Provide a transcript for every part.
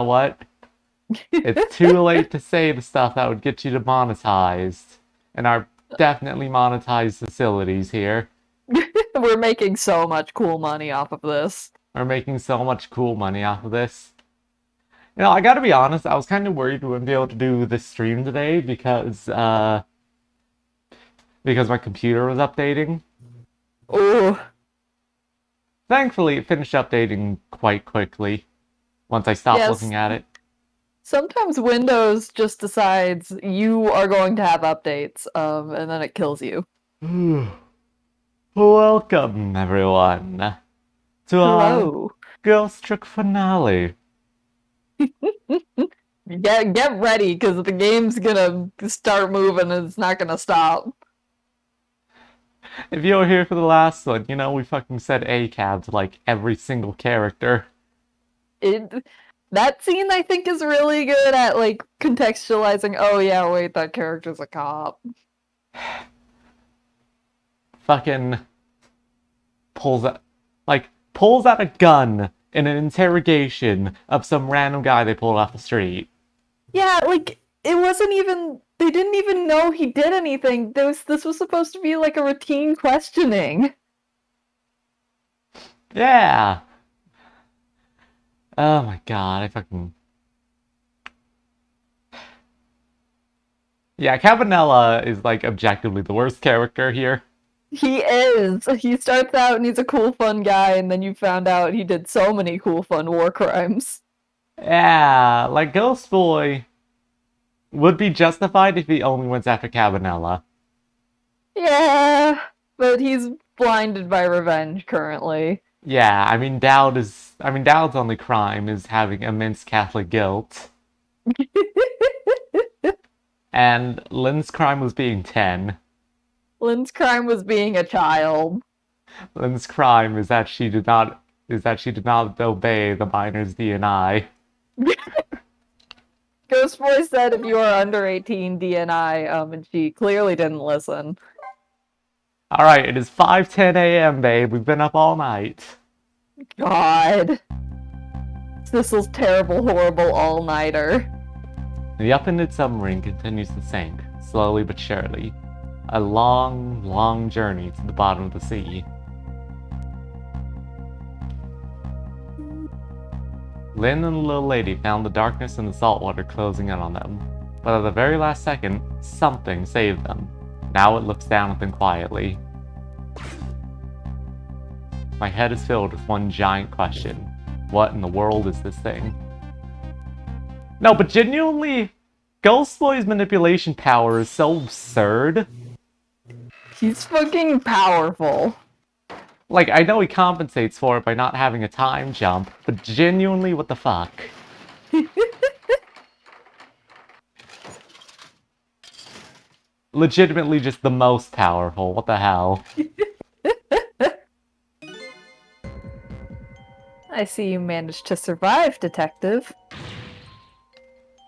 what? It's too late to say the stuff that would get you demonetized. And our definitely monetized facilities here. We're making so much cool money off of this. We're making so much cool money off of this. You know, I gotta be honest, I was kind of worried we wouldn't be able to do this stream today because my computer was updating. Ooh. Thankfully, it finished updating quite quickly once I stopped Yes. looking at it. Sometimes Windows just decides you are going to have updates, and then it kills you. Welcome, everyone, to our Hello. Ghost Trick finale. Get ready, because the game's gonna start moving and it's not gonna stop. If you were here for the last one, you know we fucking said ACAB to like every single character. That scene I think is really good at like contextualizing, oh yeah, wait, that character's a cop. Fucking pulls out a gun in an interrogation of some random guy they pulled off the street. Yeah, like it wasn't even they didn't even know he did anything. This was supposed to be like a routine questioning. Yeah. Oh my god, I fucking... Yeah, Cabanella is like objectively the worst character here. He is. He starts out and he's a cool, fun guy, and then you found out he did so many cool, fun war crimes. Yeah, like Ghost Boy would be justified if he only went after Cabanella. Yeah, but he's blinded by revenge currently. Yeah, I mean Dowd's only crime is having immense Catholic guilt. And Lynn's crime was being 10. Lynn's crime was being a child. Lynn's crime is that she did not obey the minor's DNI. Ghost Boy said if you are under 18 DNI, and she clearly didn't listen. Alright, it is 5:10 a.m., babe. We've been up all night. God. Sissel's terrible, horrible all-nighter. The up-ended submarine continues to sink, slowly but surely. A long, long journey to the bottom of the sea. Lynn and the little lady found the darkness and the salt water closing in on them. But at the very last second, something saved them. Now it looks down at them quietly. My head is filled with one giant question. What in the world is this thing? No, but genuinely, Ghost Boy's manipulation power is so absurd. He's fucking powerful. Like, I know he compensates for it by not having a time jump, but genuinely, what the fuck? Legitimately just the most powerful, what the hell? I see you managed to survive, detective.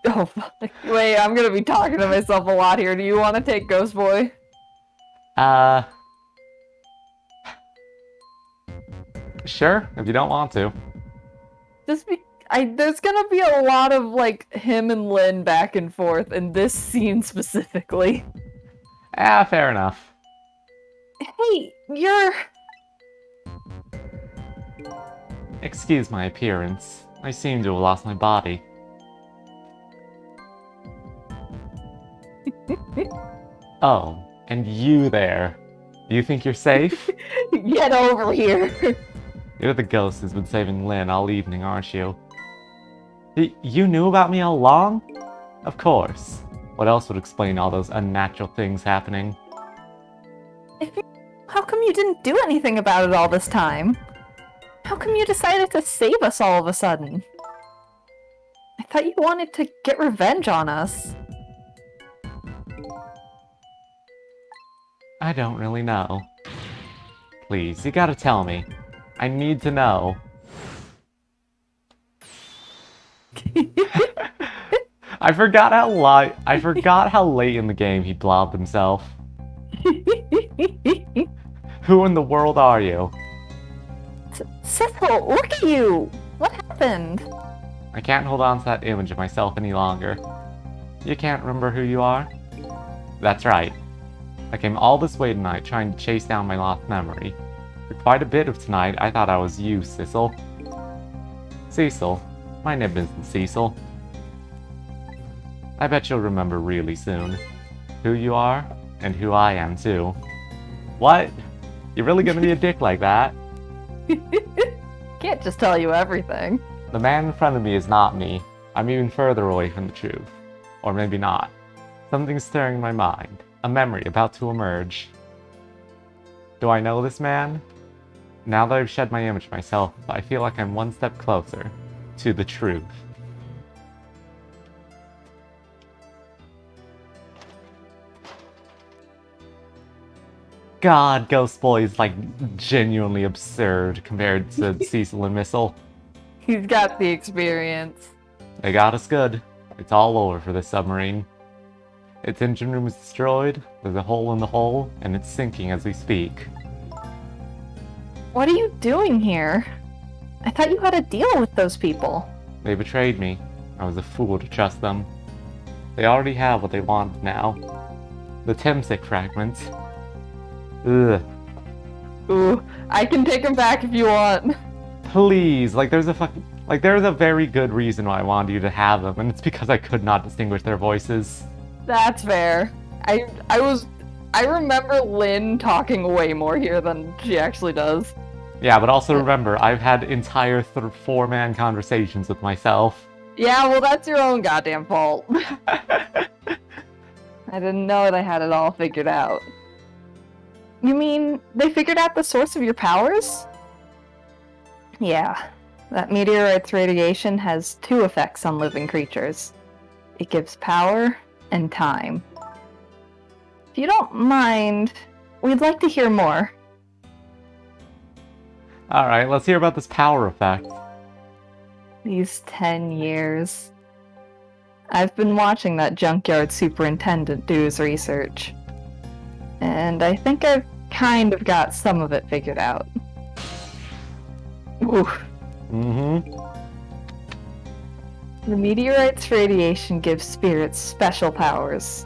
Oh, fuck. Wait, I'm gonna be talking to myself a lot here. Do you want to take Ghost Boy? Sure, if you don't want to. There's gonna be a lot of, like, him and Lynn back and forth in this scene specifically. Ah, fair enough. Hey, you're... Excuse my appearance. I seem to have lost my body. Oh, and you there. Do you think you're safe? Get over here! You're the ghost who's been saving Lynn all evening, aren't you? You knew about me all along? Of course. What else would explain all those unnatural things happening? How come you didn't do anything about it all this time? How come you decided to save us all of a sudden? I thought you wanted to get revenge on us. I don't really know. Please, you gotta tell me. I need to know. I forgot how late in the game he blobbed himself. Who in the world are you? Sissel, look at you! What happened? I can't hold on to that image of myself any longer. You can't remember who you are? That's right. I came all this way tonight trying to chase down my lost memory. For quite a bit of tonight, I thought I was you, Cecil. Cecil. My name isn't Cecil. I bet you'll remember really soon. Who you are, and who I am too. What? You're really gonna be a dick like that? Can't just tell you everything. The man in front of me is not me. I'm even further away from the truth. Or maybe not. Something's stirring my mind. A memory about to emerge. Do I know this man? Now that I've shed my image myself, I feel like I'm one step closer to the truth. God, Ghost Boy is like genuinely absurd compared to Cecil and Missile. He's got the experience. They got us good. It's all over for this submarine. Its engine room is destroyed, there's a hole in the hull, and it's sinking as we speak. What are you doing here? I thought you had a deal with those people. They betrayed me. I was a fool to trust them. They already have what they want now. The Temsik fragments. Ugh. Ooh, I can take him back if you want. Please, there's a very good reason why I wanted you to have them, and it's because I could not distinguish their voices. That's fair. I remember Lynn talking way more here than she actually does. Yeah, but also remember, I've had entire four-man conversations with myself. Yeah, well, that's your own goddamn fault. I didn't know they had it all figured out. You mean they figured out the source of your powers? Yeah, that meteorite's radiation has two effects on living creatures. It gives power and time. If you don't mind, we'd like to hear more. Alright, let's hear about this power effect. These 10 years. I've been watching that junkyard superintendent do his research. And I think I've kind of got some of it figured out. Ooh. Mm-hmm. The meteorite's radiation gives spirits special powers.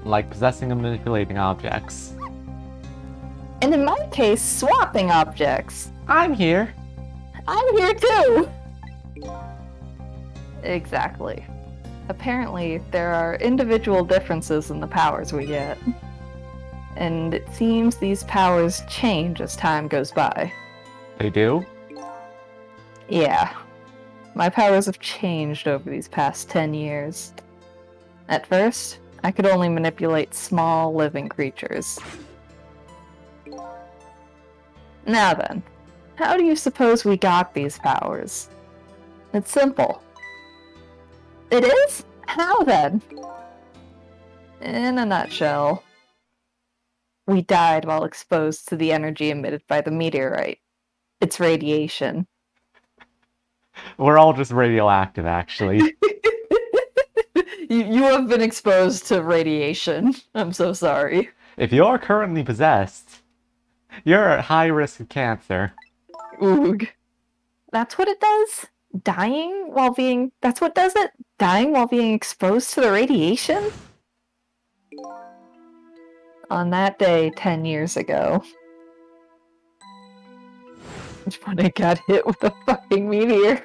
Like possessing and manipulating objects. And in my case, swapping objects. I'm here. I'm here too! Exactly. Apparently, there are individual differences in the powers we get. And it seems these powers change as time goes by. They do? Yeah. My powers have changed over these past 10 years. At first, I could only manipulate small living creatures. Now then, how do you suppose we got these powers? It's simple. It is? How then? In a nutshell, we died while exposed to the energy emitted by the meteorite. Its radiation. We're all just radioactive, actually. You have been exposed to radiation. I'm so sorry. If you're currently possessed, you're at high risk of cancer. Oog. That's what it does? That's what does it? Dying while being exposed to the radiation? On that day 10 years ago, when I got hit with a fucking meteor.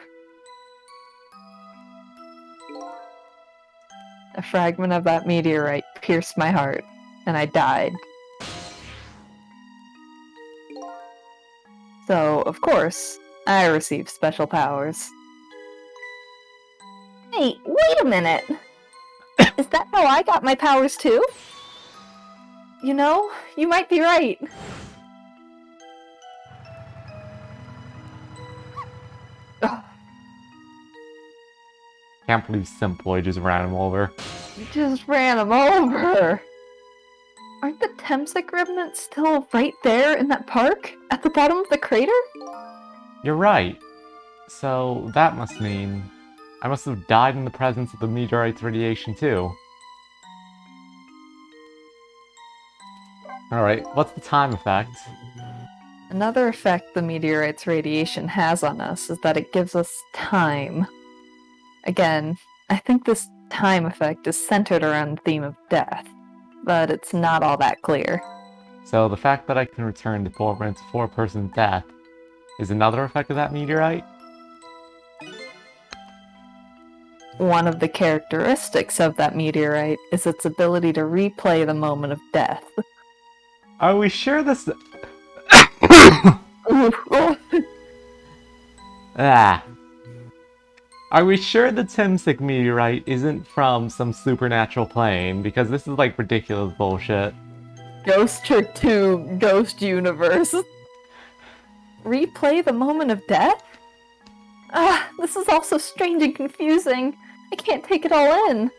A fragment of that meteorite pierced my heart, and I died. So, of course, I received special powers. Hey, wait a minute! Is that how I got my powers too? You know, you might be right. Ugh. Can't believe Simploid just ran him over. You just ran him over! Aren't the Temsik remnants still right there in that park? At the bottom of the crater? You're right. So that must mean I must have died in the presence of the meteorite's radiation too. Alright, what's the time effect? Another effect the meteorite's radiation has on us is that it gives us time. Again, I think this time effect is centered around the theme of death, but it's not all that clear. So the fact that I can return to performance before a person's death is another effect of that meteorite? One of the characteristics of that meteorite is its ability to replay the moment of death. Are we sure this... Ah. Are we sure the Temsik meteorite isn't from some supernatural plane? Because this is like ridiculous bullshit. Ghost Trick 2 Ghost Universe. Replay the moment of death? This is all so strange and confusing. I can't take it all in.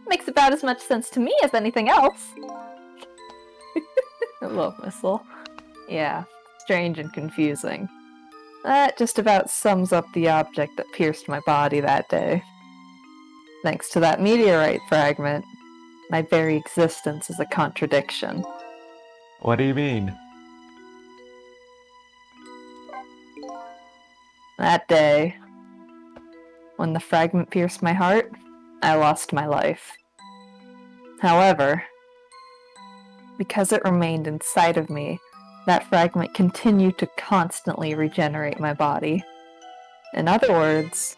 Makes about as much sense to me as anything else. I love Missile. Yeah, strange and confusing. That just about sums up the object that pierced my body that day. Thanks to that meteorite fragment, my very existence is a contradiction. What do you mean? That day, when the fragment pierced my heart, I lost my life. However, because it remained inside of me, that fragment continued to constantly regenerate my body. In other words,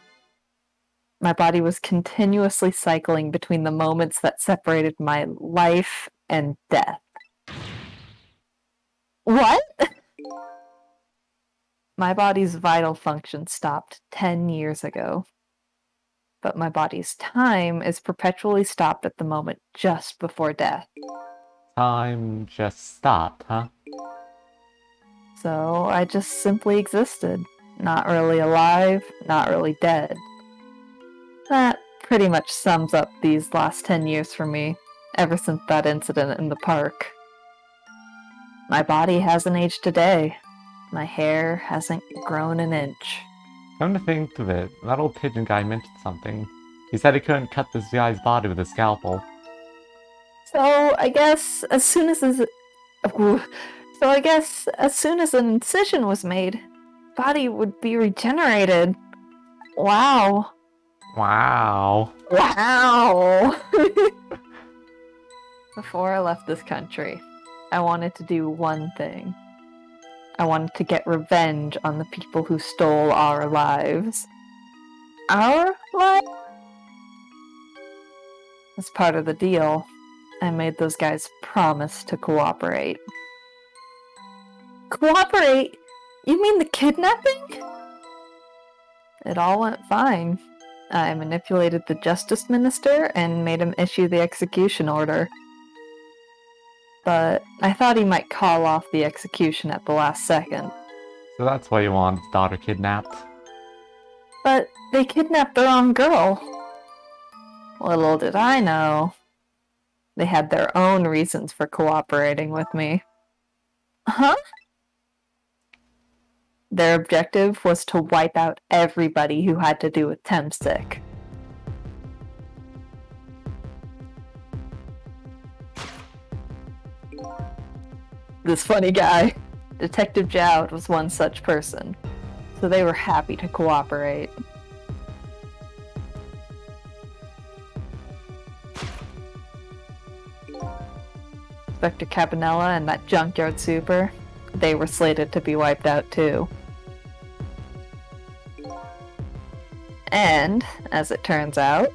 my body was continuously cycling between the moments that separated my life and death. What? My body's vital function stopped 10 years ago. But my body's time is perpetually stopped at the moment just before death. Time just stopped, huh? So I just simply existed. Not really alive, not really dead. That pretty much sums up these last 10 years for me, ever since that incident in the park. My body hasn't aged a day. My hair hasn't grown an inch. Come to think of it, that old pigeon guy mentioned something. He said he couldn't cut this guy's body with a scalpel. So I guess as soon as an incision was made, body would be regenerated. Wow. Wow. Wow. Before I left this country, I wanted to do one thing. I wanted to get revenge on the people who stole our lives. Our lives? As part of the deal, I made those guys promise to cooperate. Cooperate? You mean the kidnapping? It all went fine. I manipulated the justice minister and made him issue the execution order. But I thought he might call off the execution at the last second. So that's why you want his daughter kidnapped? But they kidnapped their own girl. Little did I know, they had their own reasons for cooperating with me. Huh? Their objective was to wipe out everybody who had to do with Temsik. This funny guy, Detective Jowd, was one such person, so they were happy to cooperate. Inspector Cabanella and that junkyard super, they were slated to be wiped out too. And, as it turns out,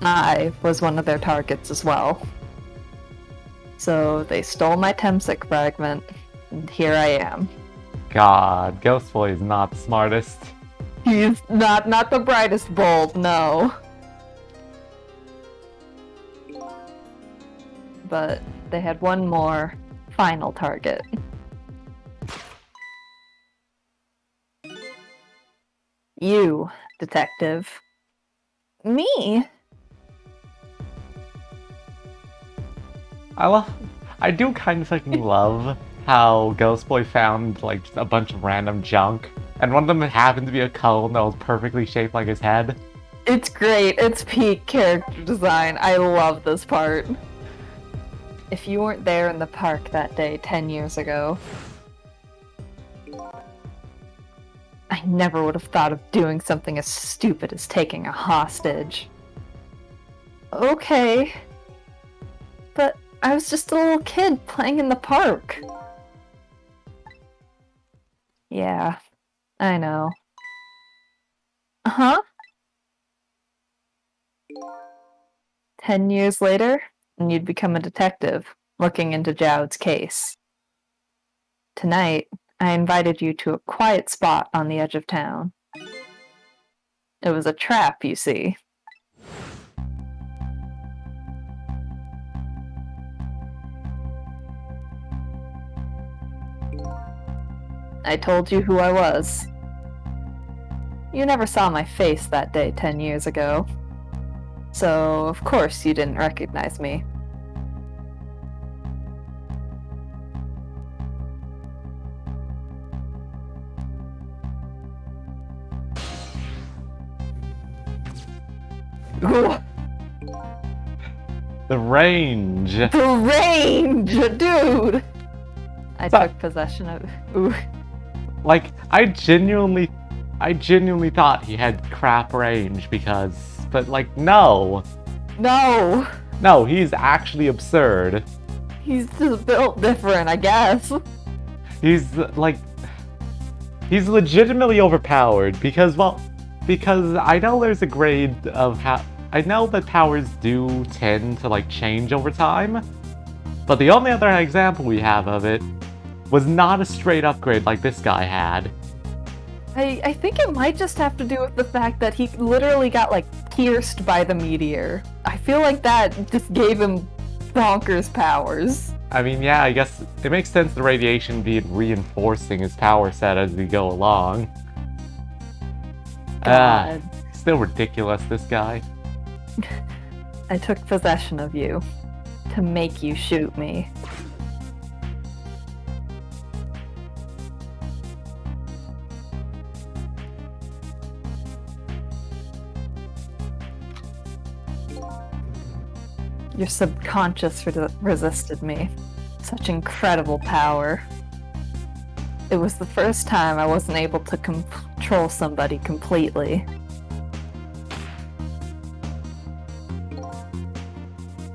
I was one of their targets as well. So they stole my Temsik fragment, and here I am. God, Ghost Boy is not the smartest. He's not the brightest bulb, no. But they had one more final target. You, detective. Me? I do kind of fucking love how Ghost Boy found like just a bunch of random junk, and one of them happened to be a cone that was perfectly shaped like his head. It's great. It's peak character design. I love this part. If you weren't there in the park that day 10 years ago, I never would have thought of doing something as stupid as taking a hostage. Okay. But I was just a little kid playing in the park. Yeah, I know. Huh? 10 years later, and you'd become a detective, looking into Jowd's case. Tonight, I invited you to a quiet spot on the edge of town. It was a trap, you see. I told you who I was. You never saw my face that day 10 years ago. So, of course, you didn't recognize me. Ooh, The range. the range, dude! I But- took possession of. Ooh. Like, I genuinely thought he had crap range but like, no. No! No, he's actually absurd. He's just built different, I guess. He's he's legitimately overpowered because I know there's a grade of how I know that powers do tend to like change over time, but the only other example we have of it was not a straight upgrade like this guy had. I think it might just have to do with the fact that he literally got, like, pierced by the meteor. I feel like that just gave him bonkers powers. I mean, yeah, I guess it makes sense the radiation be reinforcing his power set as we go along. God. Still ridiculous, this guy. I took possession of you to make you shoot me. Your subconscious resisted me. Such incredible power. It was the first time I wasn't able to control somebody completely.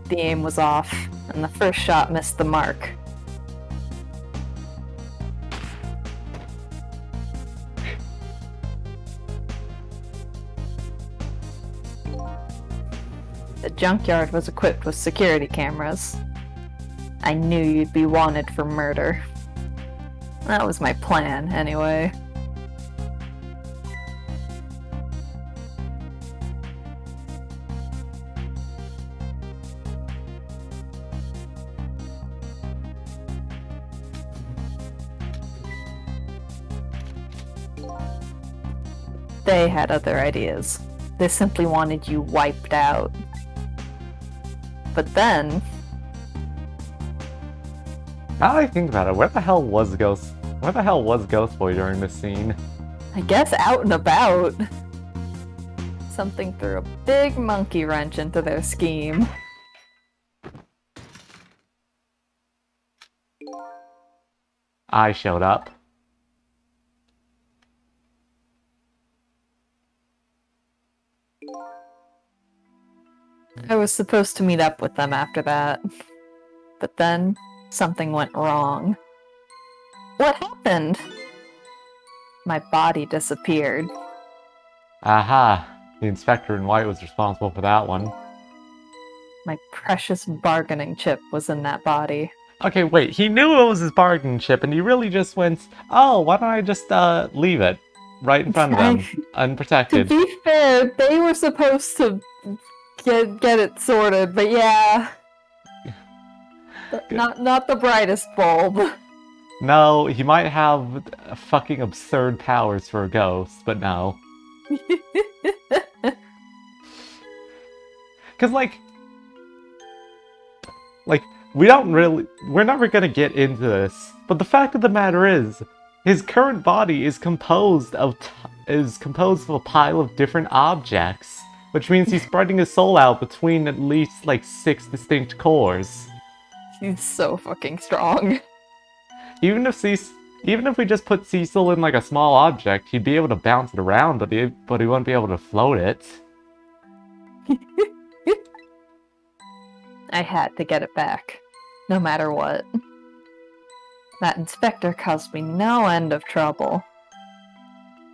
The aim was off, and the first shot missed the mark. The junkyard was equipped with security cameras. I knew you'd be wanted for murder. That was my plan, anyway. They had other ideas. They simply wanted you wiped out. But then, Now that I think about it, where the hell was Ghost Boy during this scene? I guess out and about. Something threw a big monkey wrench into their scheme. I showed up. I was supposed to meet up with them after that. But then, something went wrong. What happened? My body disappeared. Aha! The inspector in white was responsible for that one. My precious bargaining chip was in that body. Okay, wait, he knew it was his bargaining chip and he really just went, oh, why don't I just leave it right in front of him, To unprotected. be fair, they were supposed to get it sorted, but yeah. Not the brightest bulb. No, he might have fucking absurd powers for a ghost, but no. Because, like, we're never gonna get into this, but the fact of the matter is, his current body is composed of a pile of different objects, which means he's spreading his soul out between at least like 6 distinct cores. He's so fucking strong. Even if we just put Cecil in like a small object, he'd be able to bounce it around, but he wouldn't be able to float it. I had to get it back, no matter what. That inspector caused me no end of trouble.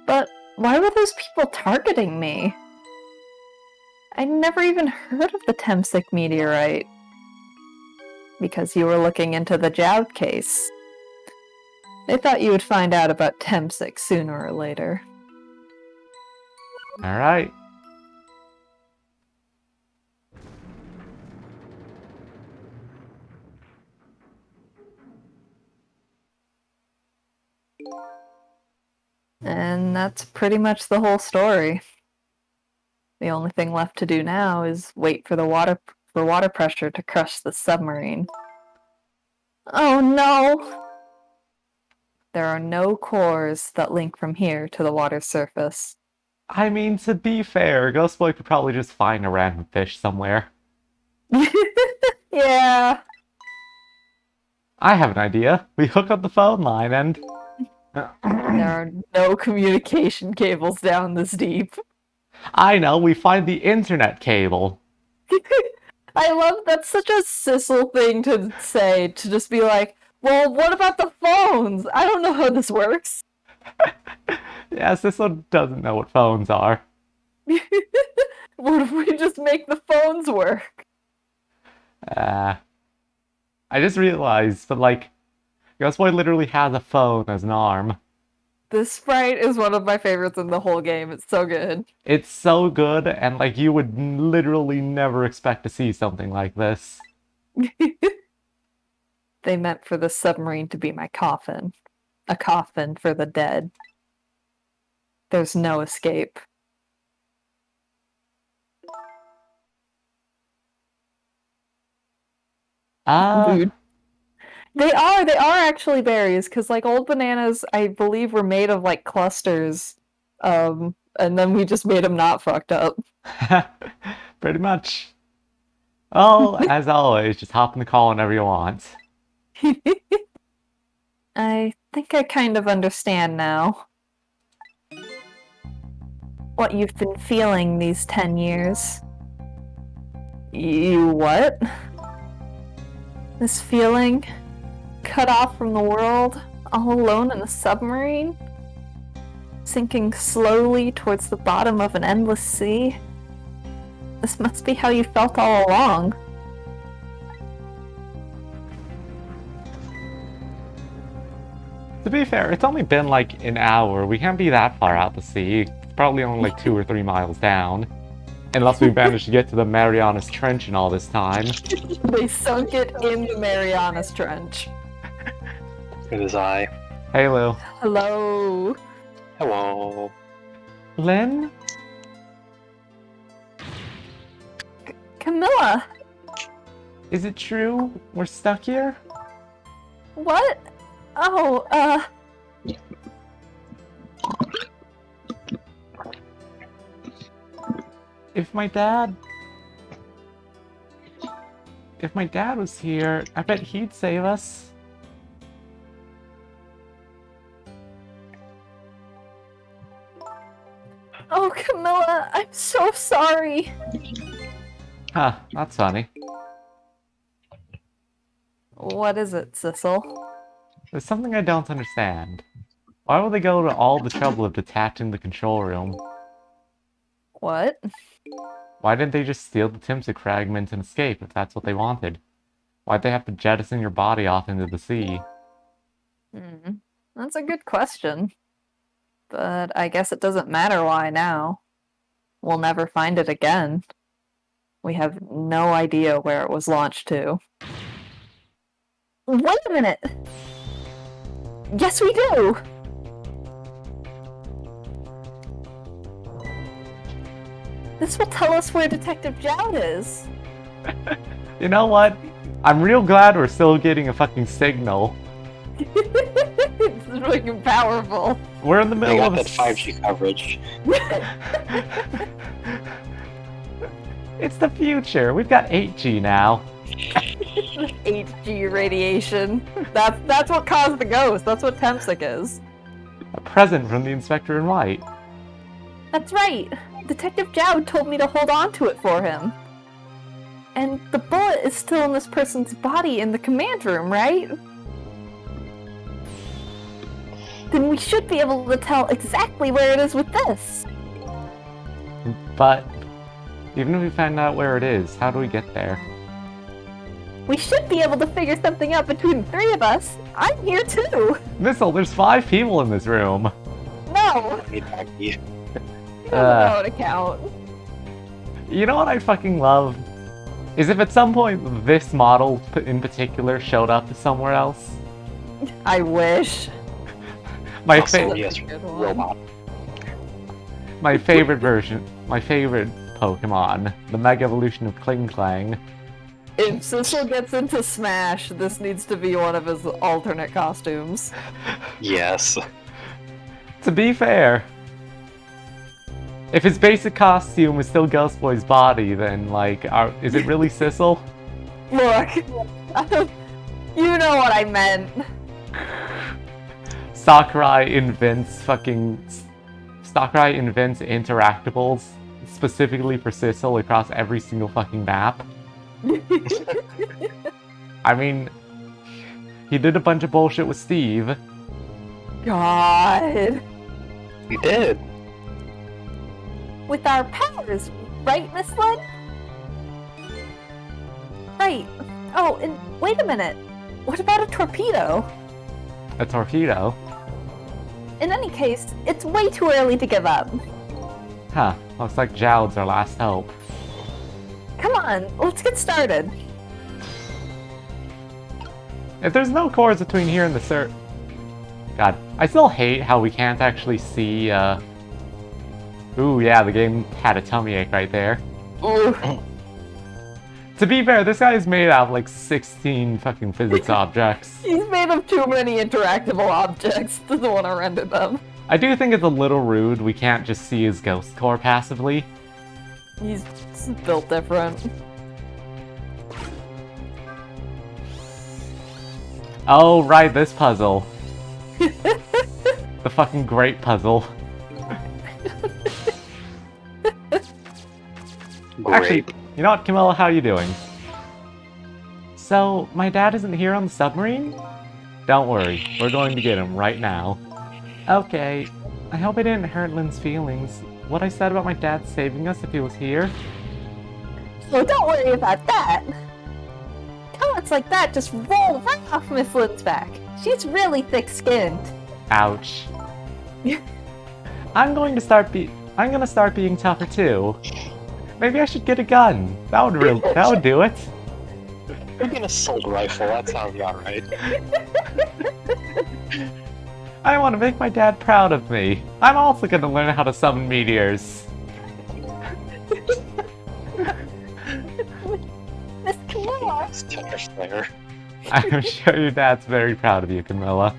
But why were those people targeting me? I never even heard of the Temsic meteorite. Because you were looking into the Joud case. They thought you would find out about Temsic sooner or later. Alright. And that's pretty much the whole story. The only thing left to do now is wait for the water pressure to crush the submarine. Oh no! There are no cores that link from here to the water's surface. I mean, to be fair, Ghost Boy could probably just find a random fish somewhere. Yeah. I have an idea. We hook up the phone line and... There are no communication cables down this deep. I know, we find the internet cable. I love that's such a Sissel thing to say, to just be like, well, what about the phones? I don't know how this works. Yeah, Cecil doesn't know what phones are. What if we just make the phones work? I just realized, but like, Ghost Boy literally has a phone as an arm. This sprite is one of my favorites in the whole game. It's so good. It's so good, and like, you would literally never expect to see something like this. They meant for the submarine to be my coffin. A coffin for the dead. There's no escape. Dude. They are actually berries, because like old bananas, I believe, were made of like clusters, and then we just made them not fucked up. Pretty much. Well, as always, just hop in the call whenever you want. I think I kind of understand now. What you've been feeling these 10 years. You what? This feeling? Cut off from the world, all alone in a submarine? Sinking slowly towards the bottom of an endless sea? This must be how you felt all along. To be fair, it's only been like an hour. We can't be that far out to sea. It's probably only like 2 or 3 miles down. Unless we managed to get to the Marianas Trench in all this time. They sunk it in the Marianas Trench. It is I. Hey, Lou. Hello. Hello. Lynn? Camilla! Is it true we're stuck here? What? Oh, If my dad was here, I bet he'd save us. Oh, Camilla, I'm so sorry. Huh, that's funny. What is it, Sissel? There's something I don't understand. Why would they go to all the trouble of detaching the control room? What? Why didn't they just steal the Timsic fragment and escape if that's what they wanted? Why'd they have to jettison your body off into the sea? That's a good question. But I guess it doesn't matter why now. We'll never find it again. We have no idea where it was launched to. Wait a minute! Yes, we do! This will tell us where Detective Joud is. You know what? I'm real glad we're still getting a fucking signal. It's fucking powerful. We're in the They middle got of that 5G coverage. It's the future. We've got 8G now. 8G radiation. That's what caused the ghost. That's what Tempsic is. A present from the Inspector in White. That's right. Detective Jowd told me to hold on to it for him. And the bullet is still in this person's body in the command room, right? Then we should be able to tell exactly where it is with this. But even if we find out where it is, how do we get there? We should be able to figure something out between the three of us. I'm here too. Missile, there's 5 people in this room. No, Need Maggie. you don't know how to count. You know what I fucking love? Is if at some point this model in particular showed up somewhere else. I wish. My Also, fa- yes, Good one. robot. my favorite version, my favorite Pokemon, the Mega Evolution of Kling Klang. If Sissel gets into Smash, this needs to be one of his alternate costumes. Yes. To be fair, if his basic costume is still Ghost Boy's body, then like, is it really Sissel? Look, you know what I meant. Sakurai invents interactables specifically for Sissel across every single fucking map. I mean, he did a bunch of bullshit with Steve. God. We did. With our powers, right, Miss Lynn? Right. Oh, and wait a minute. What about a torpedo? A torpedo? In any case, it's way too early to give up. Huh, looks like Jowd's our last hope. Come on, let's get started. If there's no cores between here and the God, I still hate how we can't actually see, Ooh, yeah, the game had a tummy ache right there. Ooh. To be fair, this guy is made out of like 16 fucking physics objects. He's made of too many interactable objects to want to render them. I do think it's a little rude we can't just see his ghost core passively. He's built different. Oh, right, this puzzle. The fucking great puzzle. Great. Actually, you know what, Camilla, how you doing? So, my dad isn't here on the submarine? Don't worry, we're going to get him right now. Okay, I hope I didn't hurt Lynn's feelings. What I said about my dad saving us if he was here? So don't worry about that. Comments like that just roll right off Miss Lynn's back. She's really thick-skinned. Ouch. I'm gonna start being tougher too. Maybe I should get a gun. That would do it. Maybe an assault rifle, that sounds about right. I want to make my dad proud of me. I'm also gonna learn how to summon meteors. Miss Camilla. It's Tether Slayer. I'm sure your dad's very proud of you, Camilla.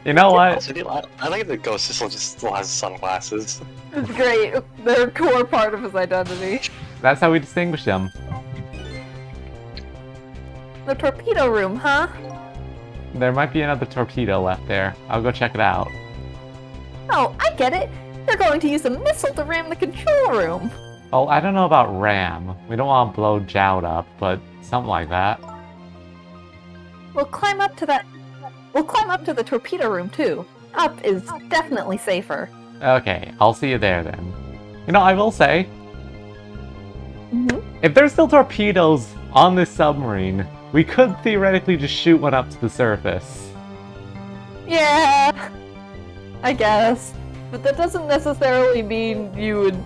You know what? Also, I like the Ghost Sissel just still has sunglasses. It's great. They're a core part of his identity. That's how we distinguish him. The torpedo room, huh? There might be another torpedo left there. I'll go check it out. Oh, I get it. They're going to use a missile to ram the control room. Oh, I don't know about Ram. We don't want to blow Jowd up, but something like that. We'll climb up to the torpedo room too. Up is definitely safer. Okay, I'll see you there then. You know, I will say, Mm-hmm. if there's still torpedoes on this submarine, we could theoretically just shoot one up to the surface. Yeah, I guess. But that doesn't necessarily mean you would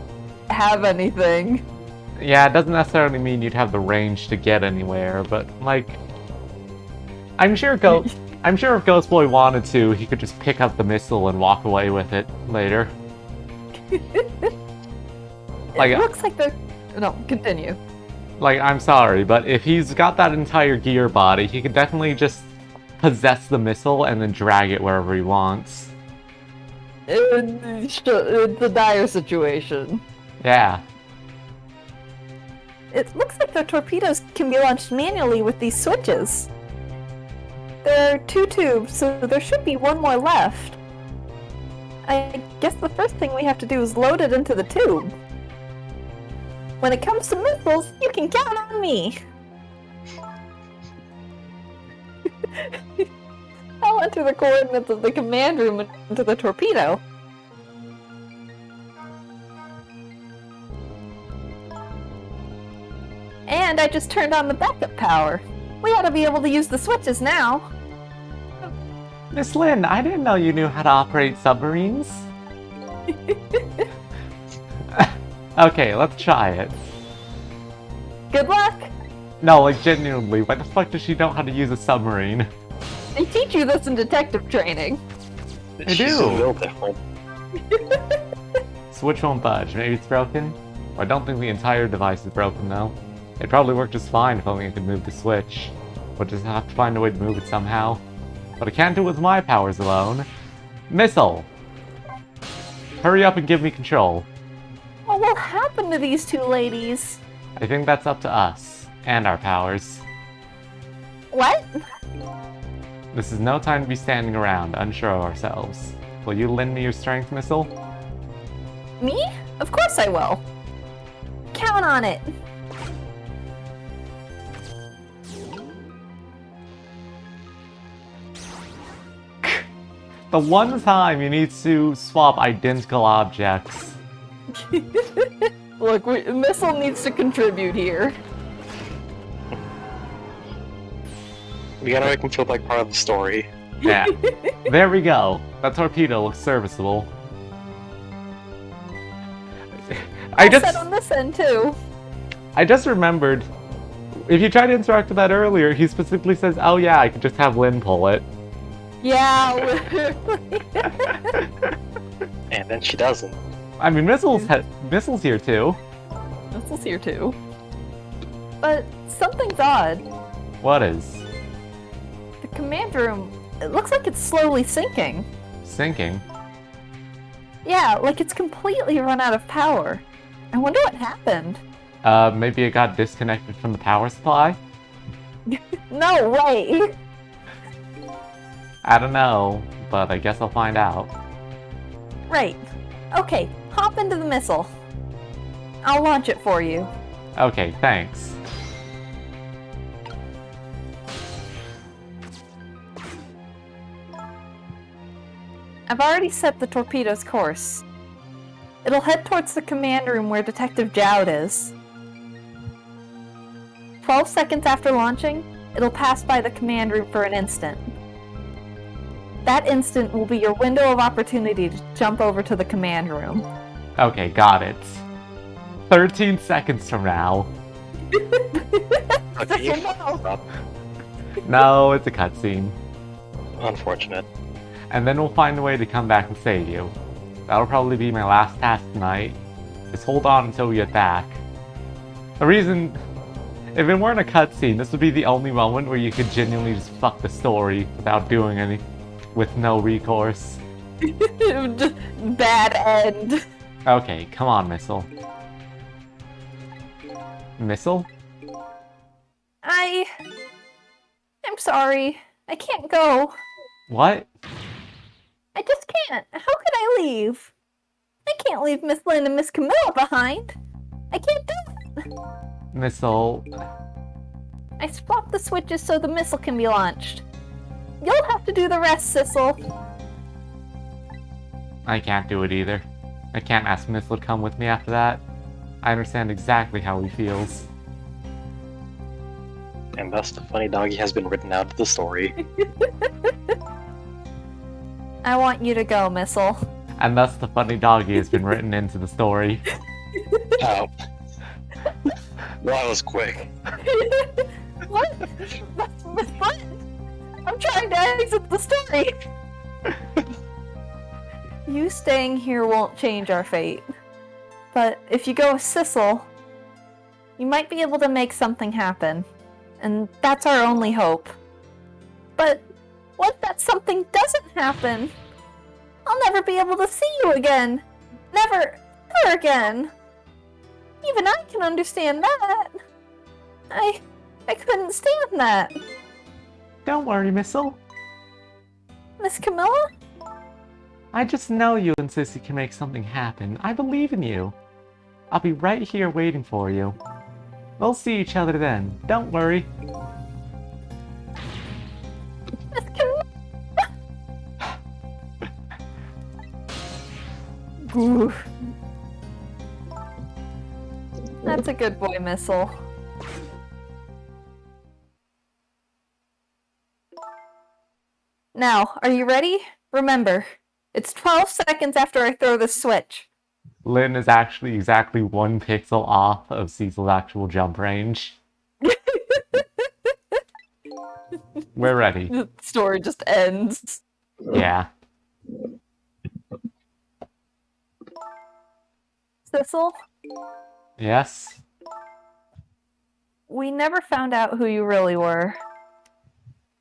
have anything. Yeah, it doesn't necessarily mean you'd have the range to get anywhere, but like, I'm sure if Ghost Boy wanted to, he could just pick up the missile and walk away with it later. Like, It looks like they're... No, continue. Like, I'm sorry, but if he's got that entire gear body, he could definitely just possess the missile and then drag it wherever he wants. It's a dire situation. Yeah. It looks like the torpedoes can be launched manually with these switches. There are 2 tubes, so there should be 1 more left. I guess the first thing we have to do is load it into the tube. When it comes to missiles, you can count on me! I'll enter the coordinates of the command room into the torpedo. And I just turned on the backup power. We ought to be able to use the switches now. Miss Lynn, I didn't know you knew how to operate submarines. Okay, let's try it. Good luck! No, like genuinely, why the fuck does she know how to use a submarine? They teach you this in detective training. I She's do. a little different. Switch won't budge. Maybe it's broken? I don't think the entire device is broken though. It'd probably work just fine if only I could move the switch. We'll just have to find a way to move it somehow. But I can't do it with my powers alone. Missile! Hurry up and give me control. What will happen to these 2 ladies? I think that's up to us. And our powers. What? This is no time to be standing around, unsure of ourselves. Will you lend me your strength, Missile? Me? Of course I will. Count on it. The one time you need to swap identical objects. Look, Missile needs to contribute here. We gotta make him feel like part of the story. Yeah. There we go. That torpedo looks serviceable. I set on this end too. I just remembered. If you tried to interact with that earlier, he specifically says, "Oh yeah, I could just have Lynn pull it." Yeah. And then she doesn't. I mean, Missile's here too. Missile's here too. But something's odd. What is? The command room, it looks like it's slowly sinking. Sinking? Yeah, like it's completely run out of power. I wonder what happened. Maybe it got disconnected from the power supply? No way! I don't know, but I guess I'll find out. Right. Okay, hop into the missile. I'll launch it for you. Okay, thanks. I've already set the torpedo's course. It'll head towards the command room where Detective Jowd is. 12 seconds after launching, it'll pass by the command room for an instant. That instant will be your window of opportunity to jump over to the command room. Okay, got it. 13 seconds from now. Okay. No. No, it's a cutscene. Unfortunate. And then we'll find a way to come back and save you. That'll probably be my last task tonight. Just hold on until we get back. The reason... If it weren't a cutscene, this would be the only moment where you could genuinely just fuck the story without doing any... with no recourse. Just bad end. Okay, come on, Missile. Missile? I'm sorry. I can't go. What? I just can't. How could I leave? I can't leave Miss Lynn and Miss Camilla behind. I can't do it. Missile... I swapped the switches so the missile can be launched. You'll have to do the rest, Sissel. I can't do it either. I can't ask Missile to come with me after that. I understand exactly how he feels. And thus the funny doggy has been written out of the story. I want you to go, Missile. And thus the funny doggy has been written into the story. Oh. Well, that was quick. What? That's fun. I'm trying to exit the story. You staying here won't change our fate. But if you go with Sissel, you might be able to make something happen. And that's our only hope. But what if that something doesn't happen? I'll never be able to see you again. Never, ever again. Even I can understand that. I couldn't stand that. Don't worry, Missile. Miss Camilla? I just know you and Sissy can make something happen. I believe in you. I'll be right here waiting for you. We'll see each other then. Don't worry. Miss Camilla? Ooh. That's a good boy, Missile. Now, are you ready? Remember, it's 12 seconds after I throw the switch. Lynn is actually exactly 1 pixel off of Cecil's actual jump range. We're ready. The story just ends. Yeah. Sissel, Yes? we never found out who you really were.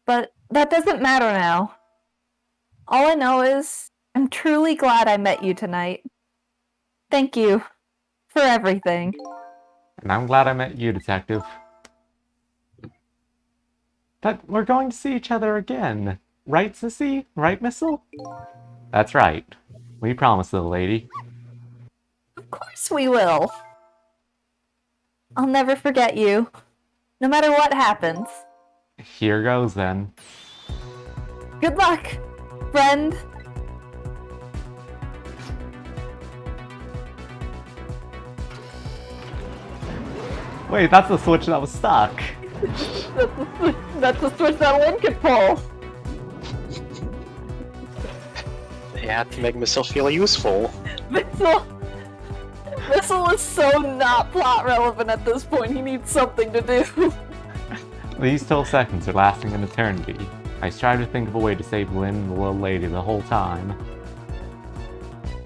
But that doesn't matter now. All I know is I'm truly glad I met you tonight. Thank you for everything. And I'm glad I met you, Detective. But we're going to see each other again. Right, Sissy? Right, Missile? That's right. We promised, little lady. Of course we will. I'll never forget you, no matter what happens. Here goes, then. Good luck, friend. Wait, that's the switch that was stuck. That's the switch that Lynn could pull. Yeah, to make myself feel useful. Missile is so not plot relevant at this point. He needs something to do. These 12 seconds are lasting an eternity. I strive to think of a way to save Lynn and the little lady the whole time.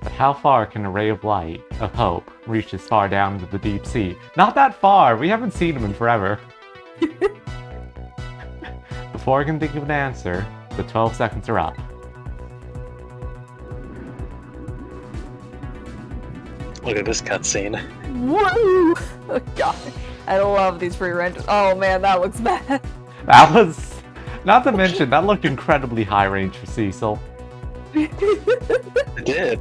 But how far can a ray of light, of hope, reach this far down into the deep sea? Not that far! We haven't seen him in forever. Before I can think of an answer, the 12 seconds are up. Look at this cutscene. Woo! Oh god, I love these pre-renders. Oh man, that looks bad. That was... Not to mention, that looked incredibly high range for Cecil. It did.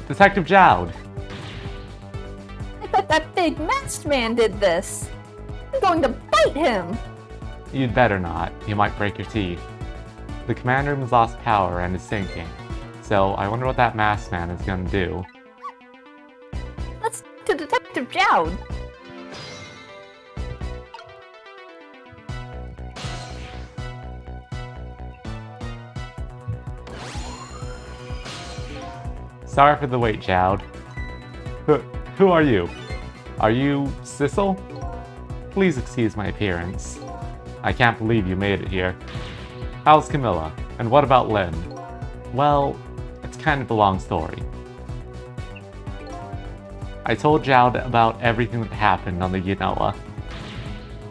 Detective Jowd. I thought that big masked man did this. I'm going to bite him. You'd better not. You might break your teeth. The command room has lost power and is sinking. So, I wonder what that masked man is gonna do. Let's to Detective Jowd. Sorry for the wait, Jowd. Who are you? Are you Sissel? Please excuse my appearance. I can't believe you made it here. How's Camilla? And what about Lynn? Well, it's kind of a long story. I told Jowd about everything that happened on the Genoa.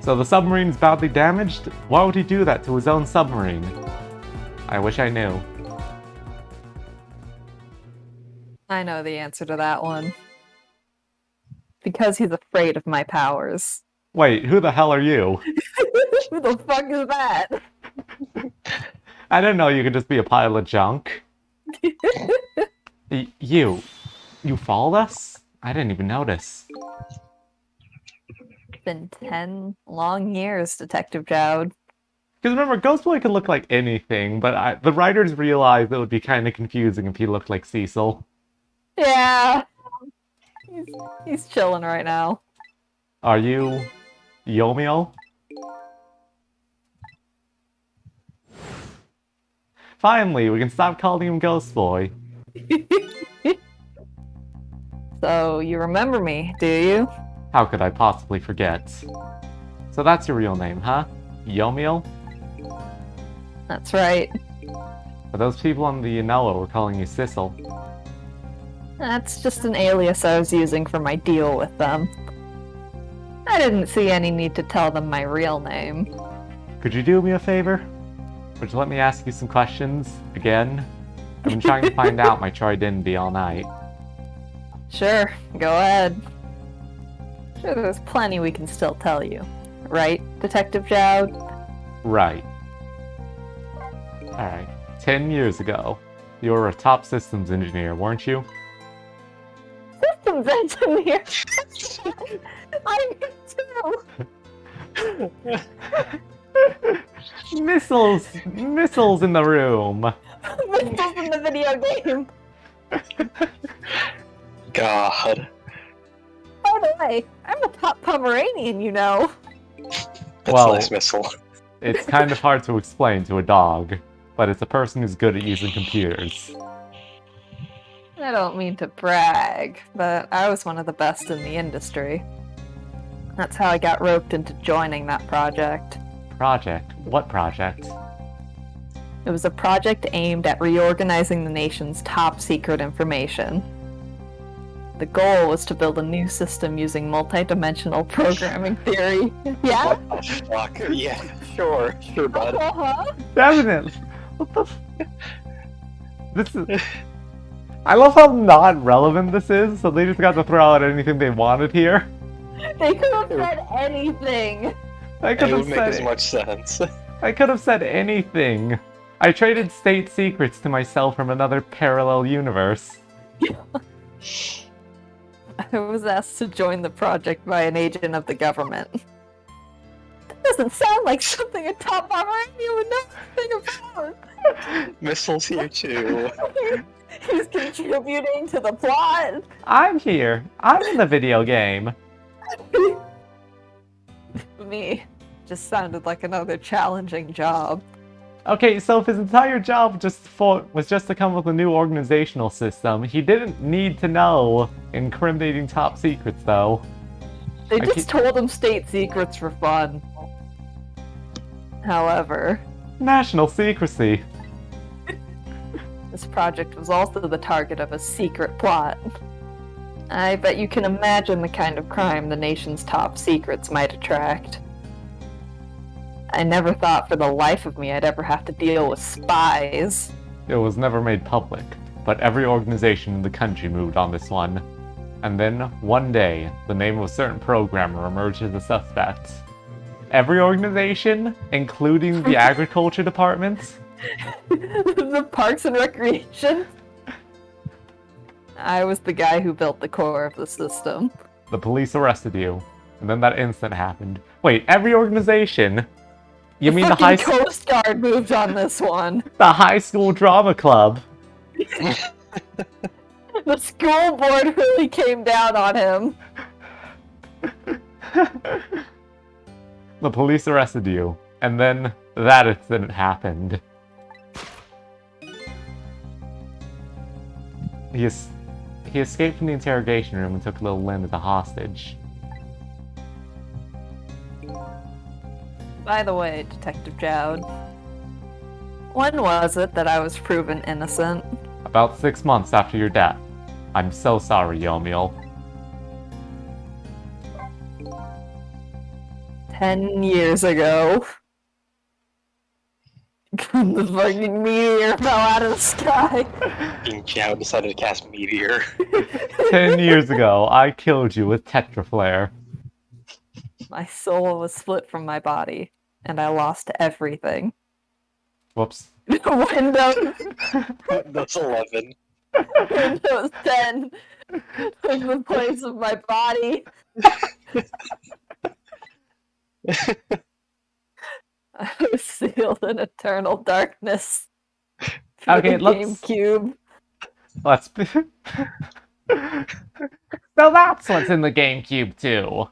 So the submarine's badly damaged? Why would he do that to his own submarine? I wish I knew. I know the answer to that one. Because he's afraid of my powers. Wait, who the hell are you? Who the fuck is that? I didn't know you could just be a pile of junk. You followed us? I didn't even notice. It's been 10 long years, Detective Jowd. Because remember, Ghostboy could look like anything, but the writers realized it would be kind of confusing if he looked like Cecil. Yeah. He's chilling right now. Are you Yomiel? Finally, we can stop calling him Ghostboy. So, you remember me, do you? How could I possibly forget? So that's your real name, huh? Yomiel? That's right. But those people on the Genoa were calling you Sissel. That's just an alias I was using for my deal with them. I didn't see any need to tell them my real name. Could you do me a favor? Would you let me ask you some questions again? I've been trying to find out my true identity all night. Sure, go ahead. Sure, there's plenty we can still tell you. Right, Detective Jowd? Right. Alright. 10 years ago, you were a top systems engineer, weren't you? Systems engineer! I'm too! Missiles in the room. Missiles in the video game! God. By the way, I'm a top Pomeranian, you know. That's Well- a nice missile. It's kind of hard to explain to a dog, but it's a person who's good at using computers. I don't mean to brag, but I was one of the best in the industry. That's how I got roped into joining that project. Project? What project? It was a project aimed at reorganizing the nation's top secret information. The goal was to build a new system using multi-dimensional programming theory. Yeah? What the fuck? Yeah, sure, bud. Uh-huh. Definitely. What the This is... I love how not relevant this is, so they just got to throw out anything they wanted here. They could have said anything. I could It have would make as said... much sense. I could have said anything. I traded state secrets to myself from another parallel universe. I was asked to join the project by an agent of the government. That doesn't sound like something a top Pomeranian would know anything about. Missiles here too. He's contributing to the plot. I'm here. I'm in the video game. Me. Just sounded like another challenging job. Okay, so if his entire job was just to come up with a new organizational system, he didn't need to know incriminating top secrets, though. They I just told him state secrets for fun. However, National secrecy. this project was also the target of a secret plot. I bet you can imagine the kind of crime the nation's top secrets might attract. I never thought for the life of me I'd ever have to deal with spies. It was never made public, but every organization in the country moved on this one. And then, one day, the name of a certain programmer emerged as a suspect. Every organization, including the agriculture departments, The Parks and Recreation? I was the guy who built the core of the system. the police arrested you. And then that incident happened. Wait, every organization? You mean the fucking Coast Guard moved on this one. high school drama club? The school board really came down on him. The police arrested you, and then that incident happened. He escaped from the interrogation room and took little Lynn as a hostage. By the way, Detective Jowd, when was it that I was proven innocent? About 6 months after your death. I'm so sorry, Yomiel. 10 years ago. The fucking meteor fell out of the sky. King Chow decided to cast Meteor. 10 years ago, I killed you with Tetraflare. My soul was split from my body, and I lost everything. Whoops. Windows, Windows 11. Windows 10 took the place of my body. I was sealed in eternal darkness. Okay, The let's- GameCube. Let's be... So that's what's in the GameCube, too.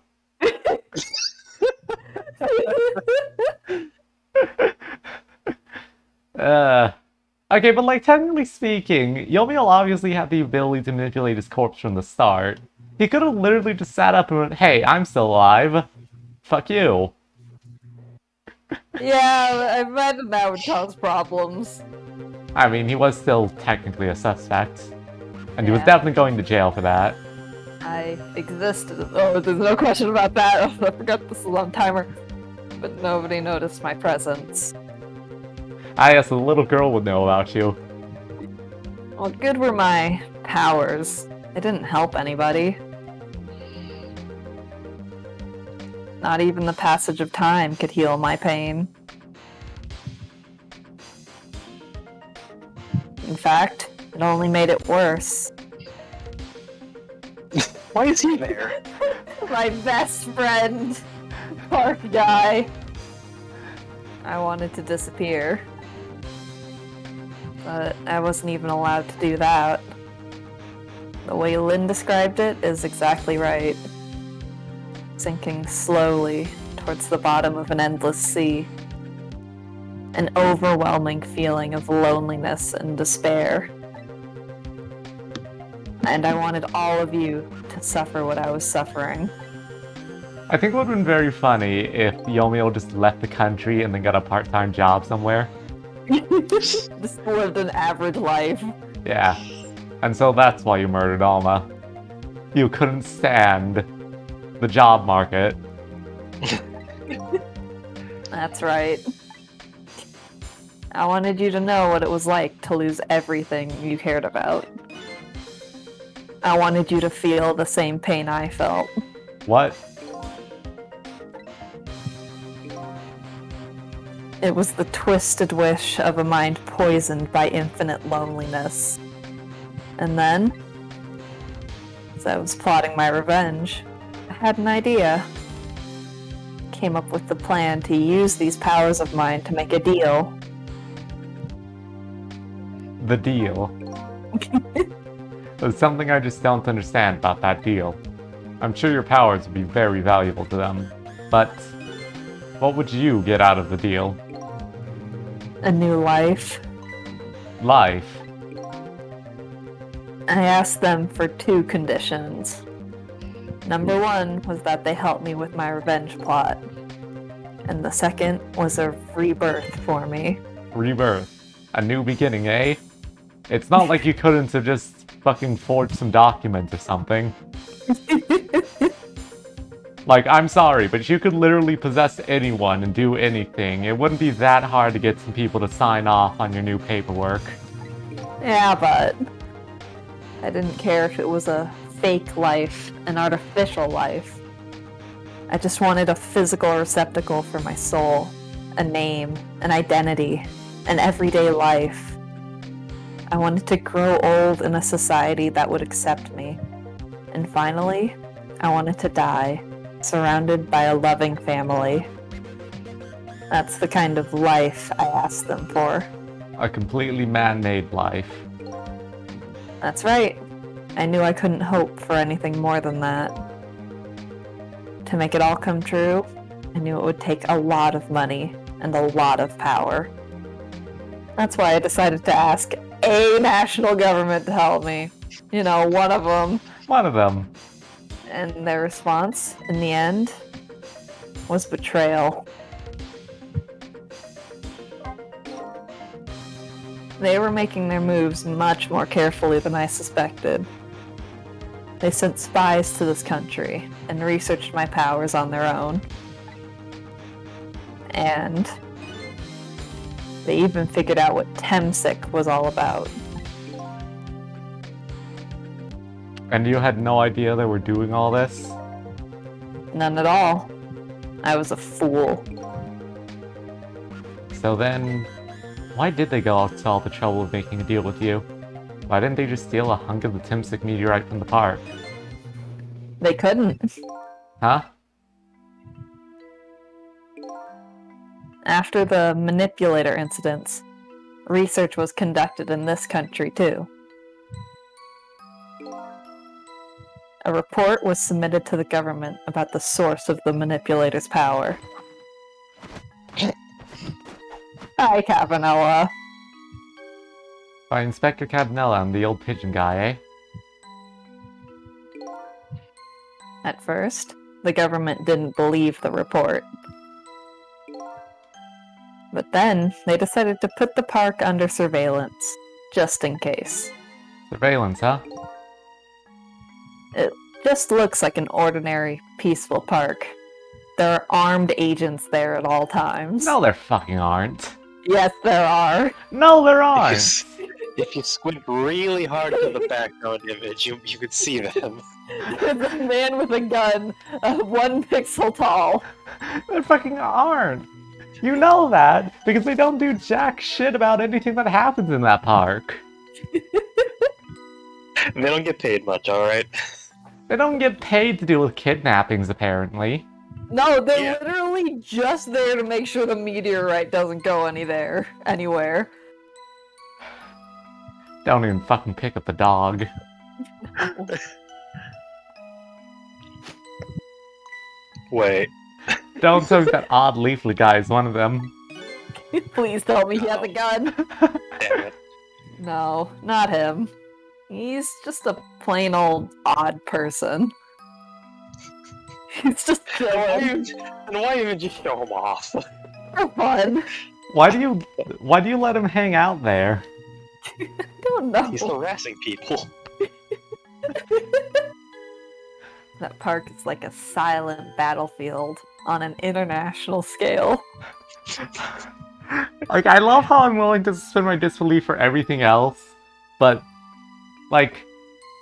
Okay, but like, technically speaking, Yomiel obviously had the ability to manipulate his corpse from the start. He could have literally just sat up and went, hey, I'm still alive. Fuck you. Yeah, I imagine that would cause problems. I mean, he was still technically a suspect. And he was Yeah. definitely going to jail for that. I existed. Oh, there's no question about that. I forgot this was on timer. But nobody noticed my presence. I guess a little girl would know about you. Well, good were my powers. It didn't help anybody. Not even the passage of time could heal my pain. In fact, it only made it worse. Why is he there? My best friend, park guy. I wanted to disappear. But I wasn't even allowed to do that. The way Lynn described it is exactly right. Sinking slowly towards the bottom of an endless sea. An overwhelming feeling of loneliness and despair. And I wanted all of you to suffer what I was suffering. I think it would have been very funny if Yomio just left the country and then got a part-time job somewhere. Just lived an average life. Yeah. And so that's why you murdered Alma. You couldn't stand the job market. That's right. I wanted you to know what it was like to lose everything you cared about. I wanted you to feel the same pain I felt. What? It was the twisted wish of a mind poisoned by infinite loneliness. And then, as I was plotting my revenge, I had an idea. Came up with the plan to use these powers of mine to make a deal. The deal. There's something I just don't understand about that deal. I'm sure your powers would be very valuable to them, but what would you get out of the deal? A new life. Life. I asked them for 2 conditions. Number 1 was that they help me with my revenge plot. And the second was a rebirth for me. Rebirth. A new beginning, eh? It's not like you couldn't have just fucking forged some documents or something. Like, I'm sorry, but you could literally possess anyone and do anything. It wouldn't be that hard to get some people to sign off on your new paperwork. Yeah, but I didn't care if it was a fake life, an artificial life. I just wanted a physical receptacle for my soul, a name, an identity, an everyday life. I wanted to grow old in a society that would accept me. And finally, I wanted to die, surrounded by a loving family. That's the kind of life I asked them for. A completely man-made life. That's right. I knew I couldn't hope for anything more than that. To make it all come true, I knew it would take a lot of money and a lot of power. That's why I decided to ask a national government to help me. You know, one of them. One of them. And their response, in the end, was betrayal. They were making their moves much more carefully than I suspected. They sent spies to this country and researched my powers on their own. And they even figured out what Temsic was all about. And you had no idea they were doing all this? None at all. I was a fool. So then, why did they go to all the trouble of making a deal with you? Why didn't they just steal a hunk of the Timsic meteorite from the park? They couldn't. Huh? After the manipulator incidents, research was conducted in this country too. A report was submitted to the government about the source of the manipulator's power. Hi, Cavanella. By Inspector Cabanella, I'm the old pigeon guy, eh? At first, the government didn't believe the report. But then, they decided to put the park under surveillance, just in case. Surveillance, huh? It just looks like an ordinary, peaceful park. There are armed agents there at all times. No, there fucking aren't. Yes, there are. No, there aren't! If you squint really hard to the background image, you could see them. There's a man with a gun, 1 pixel tall. They fucking aren't. You know that because they don't do jack shit about anything that happens in that park. They don't get paid much, alright? They don't get paid to deal with kidnappings, apparently. No, they're Yeah. literally just there to make sure the meteorite doesn't go anywhere. Don't even fucking pick up the dog. Wait. Don't tell me that odd leaflet guy is one of them. Please tell me he has a gun. Damn it. No, not him. He's just a plain old odd person. He's just chilling And why even just show him off? for fun. Why do you let him hang out there? I don't know. He's harassing people. That park is like a silent battlefield on an international scale. Like, I love how I'm willing to suspend my disbelief for everything else, but, like,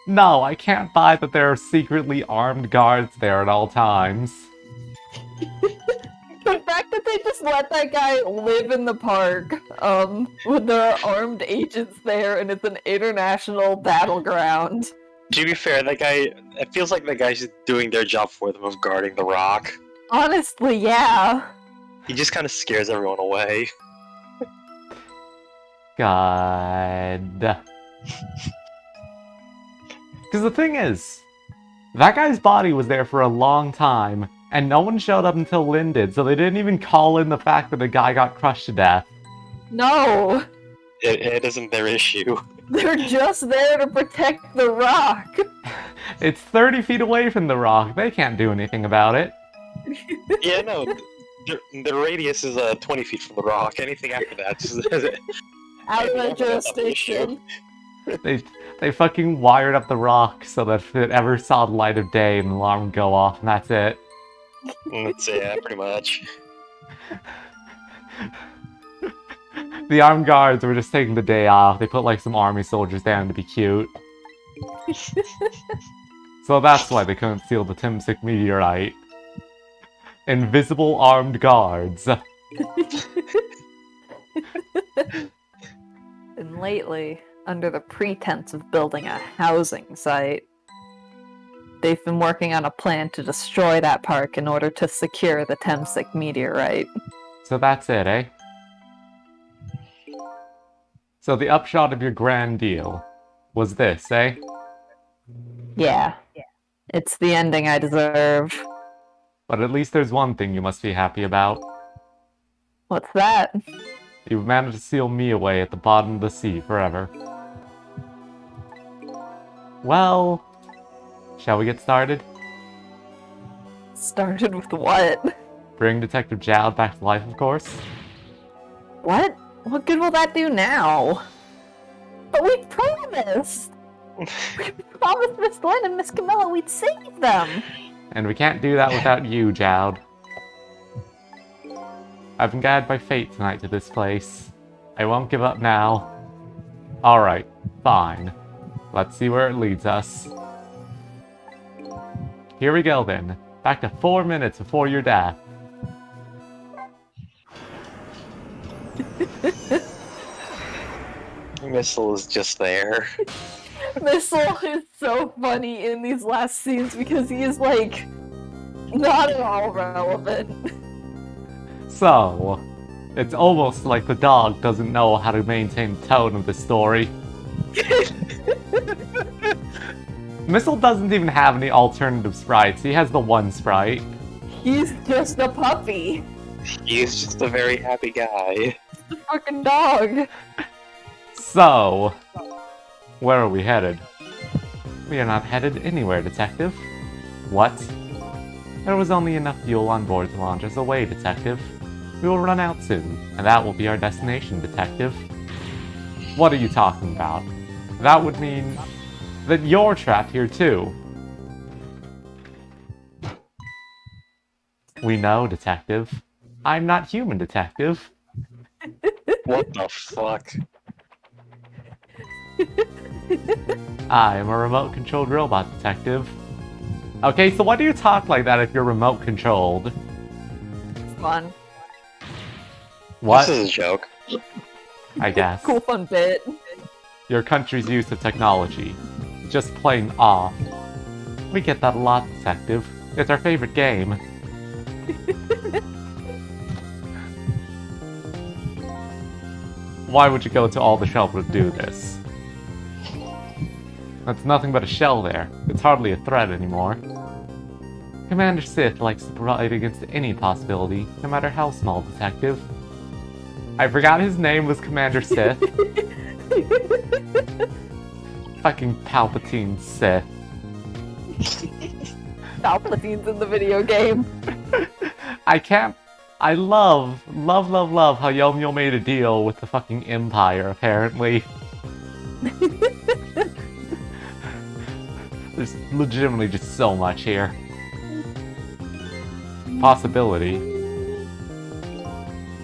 no, I can't buy that there are secretly armed guards there at all times. The fact that they just let that guy live in the park, when there are armed agents there and it's an international battleground. To be fair, that guy, it feels like the guy's just doing their job for them of guarding the rock. Honestly, yeah. He just kind of scares everyone away. God. Because the thing is, that guy's body was there for a long time, and no one showed up until Lynn did, so they didn't even call in the fact that the guy got crushed to death. No, It isn't their issue. they're just there to protect the rock. It's 30 feet away from the rock. They can't do anything about it. Yeah, no. The radius is 20 feet from the rock. Anything after that is Out of Yeah, their that's an jurisdiction. They fucking wired up the rock so that if it ever saw the light of day, an alarm would go off, and that's it. Yeah, pretty much. The armed guards were just taking the day off. They put like some army soldiers down to be cute. So that's why they couldn't steal the Timsic meteorite. Invisible armed guards. And lately, under the pretense of building a housing site, they've been working on a plan to destroy that park in order to secure the Temsic meteorite. So that's it, eh? So the upshot of your grand deal was this, eh? Yeah. It's the ending I deserve. But at least there's one thing you must be happy about. What's that? You've managed to seal me away at the bottom of the sea forever. Well, shall we get started? Started with what? Bring Detective Jowd back to life, of course. What? What good will that do now? But we promised! We promised Miss Lynn and Miss Camilla we'd save them! And we can't do that without you, Jowd. I've been guided by fate tonight to this place. I won't give up now. Alright, fine. Let's see where it leads us. Here we go then. Back to 4 minutes before your death. Missile is just there. Missile is so funny in these last scenes because he is like not at all relevant. So, it's almost like the dog doesn't know how to maintain the tone of the story. Missile doesn't even have any alternative sprites. He has the one sprite. He's just a puppy. He's just a very happy guy. The fucking dog. So, where are we headed? We are not headed anywhere, Detective. What? There was only enough fuel on board to launch us away, Detective. We will run out soon, and that will be our destination, Detective. What are you talking about? That would mean that you're trapped here too. We know, Detective. I'm not human, Detective. What the fuck? I am a remote-controlled robot detective. Okay, so why do you talk like that if you're remote-controlled? It's fun. What? This is a joke. I guess. Cool fun bit. Your country's use of technology. Just plain off. We get that a lot, detective. It's our favorite game. Why would you go to all the trouble to do this? That's nothing but a shell there. It's hardly a threat anymore. Commander Sith likes to provide against any possibility, no matter how small, detective. I forgot his name was Commander Sith. Fucking Palpatine Sith. Palpatine's in the video game. I love how Yomiel made a deal with the fucking Empire, apparently. There's legitimately just so much here. Possibility.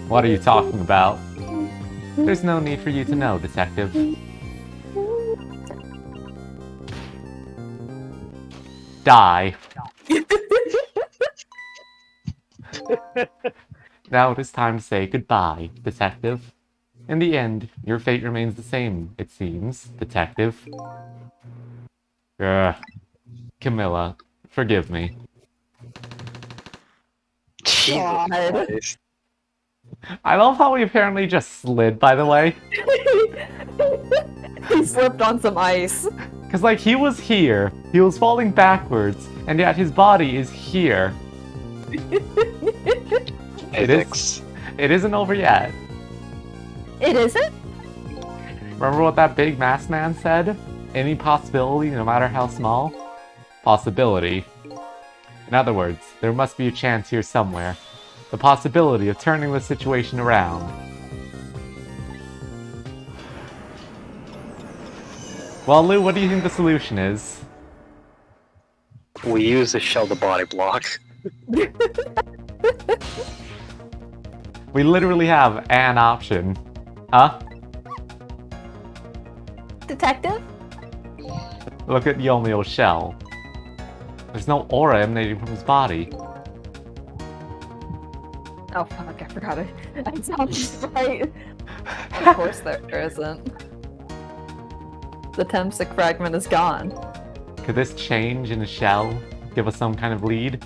What are you talking about? There's no need for you to know, detective. Die. Now it is time to say goodbye, detective. In the end, your fate remains the same, it seems, detective. Ugh. Camilla, forgive me. Jesus God. Christ. I love how he apparently just slid, by the way. He slipped on some ice. Because, like, he was here, he was falling backwards, and yet his body is here. Physics. It isn't over yet. It isn't? Remember what that big masked man said? Any possibility, no matter how small? Possibility. In other words, there must be a chance here somewhere. The possibility of turning the situation around. Well, Lou, what do you think the solution is? We use the shell to body block. We literally have an option. Huh? Detective? Look at Yomiel's shell. There's no aura emanating from his body. Oh fuck, I forgot it. I sounded right. Of course there isn't. The Temsic fragment is gone. Could this change in his shell give us some kind of lead?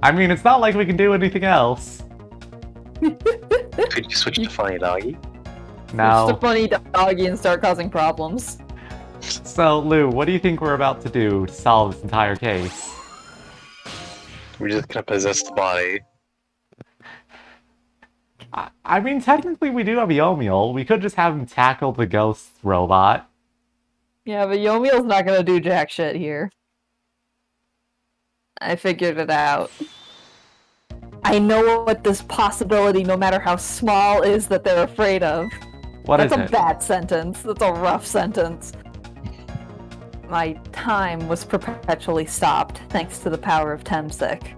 I mean, it's not like we can do anything else. Could you switch to Funny Doggy? It's No. a funny doggy and start causing problems. So, Lou, what do you think we're about to do to solve this entire case? We're just gonna possess the body. I mean, technically we do have Yomiel. We could just have him tackle the ghost robot. Yeah, but Yomiel's not gonna do jack shit here. I figured it out. I know what this possibility, no matter how small, is that they're afraid of. What is That's it? a bad sentence. That's a rough sentence. My time was perpetually stopped thanks to the power of Temsic.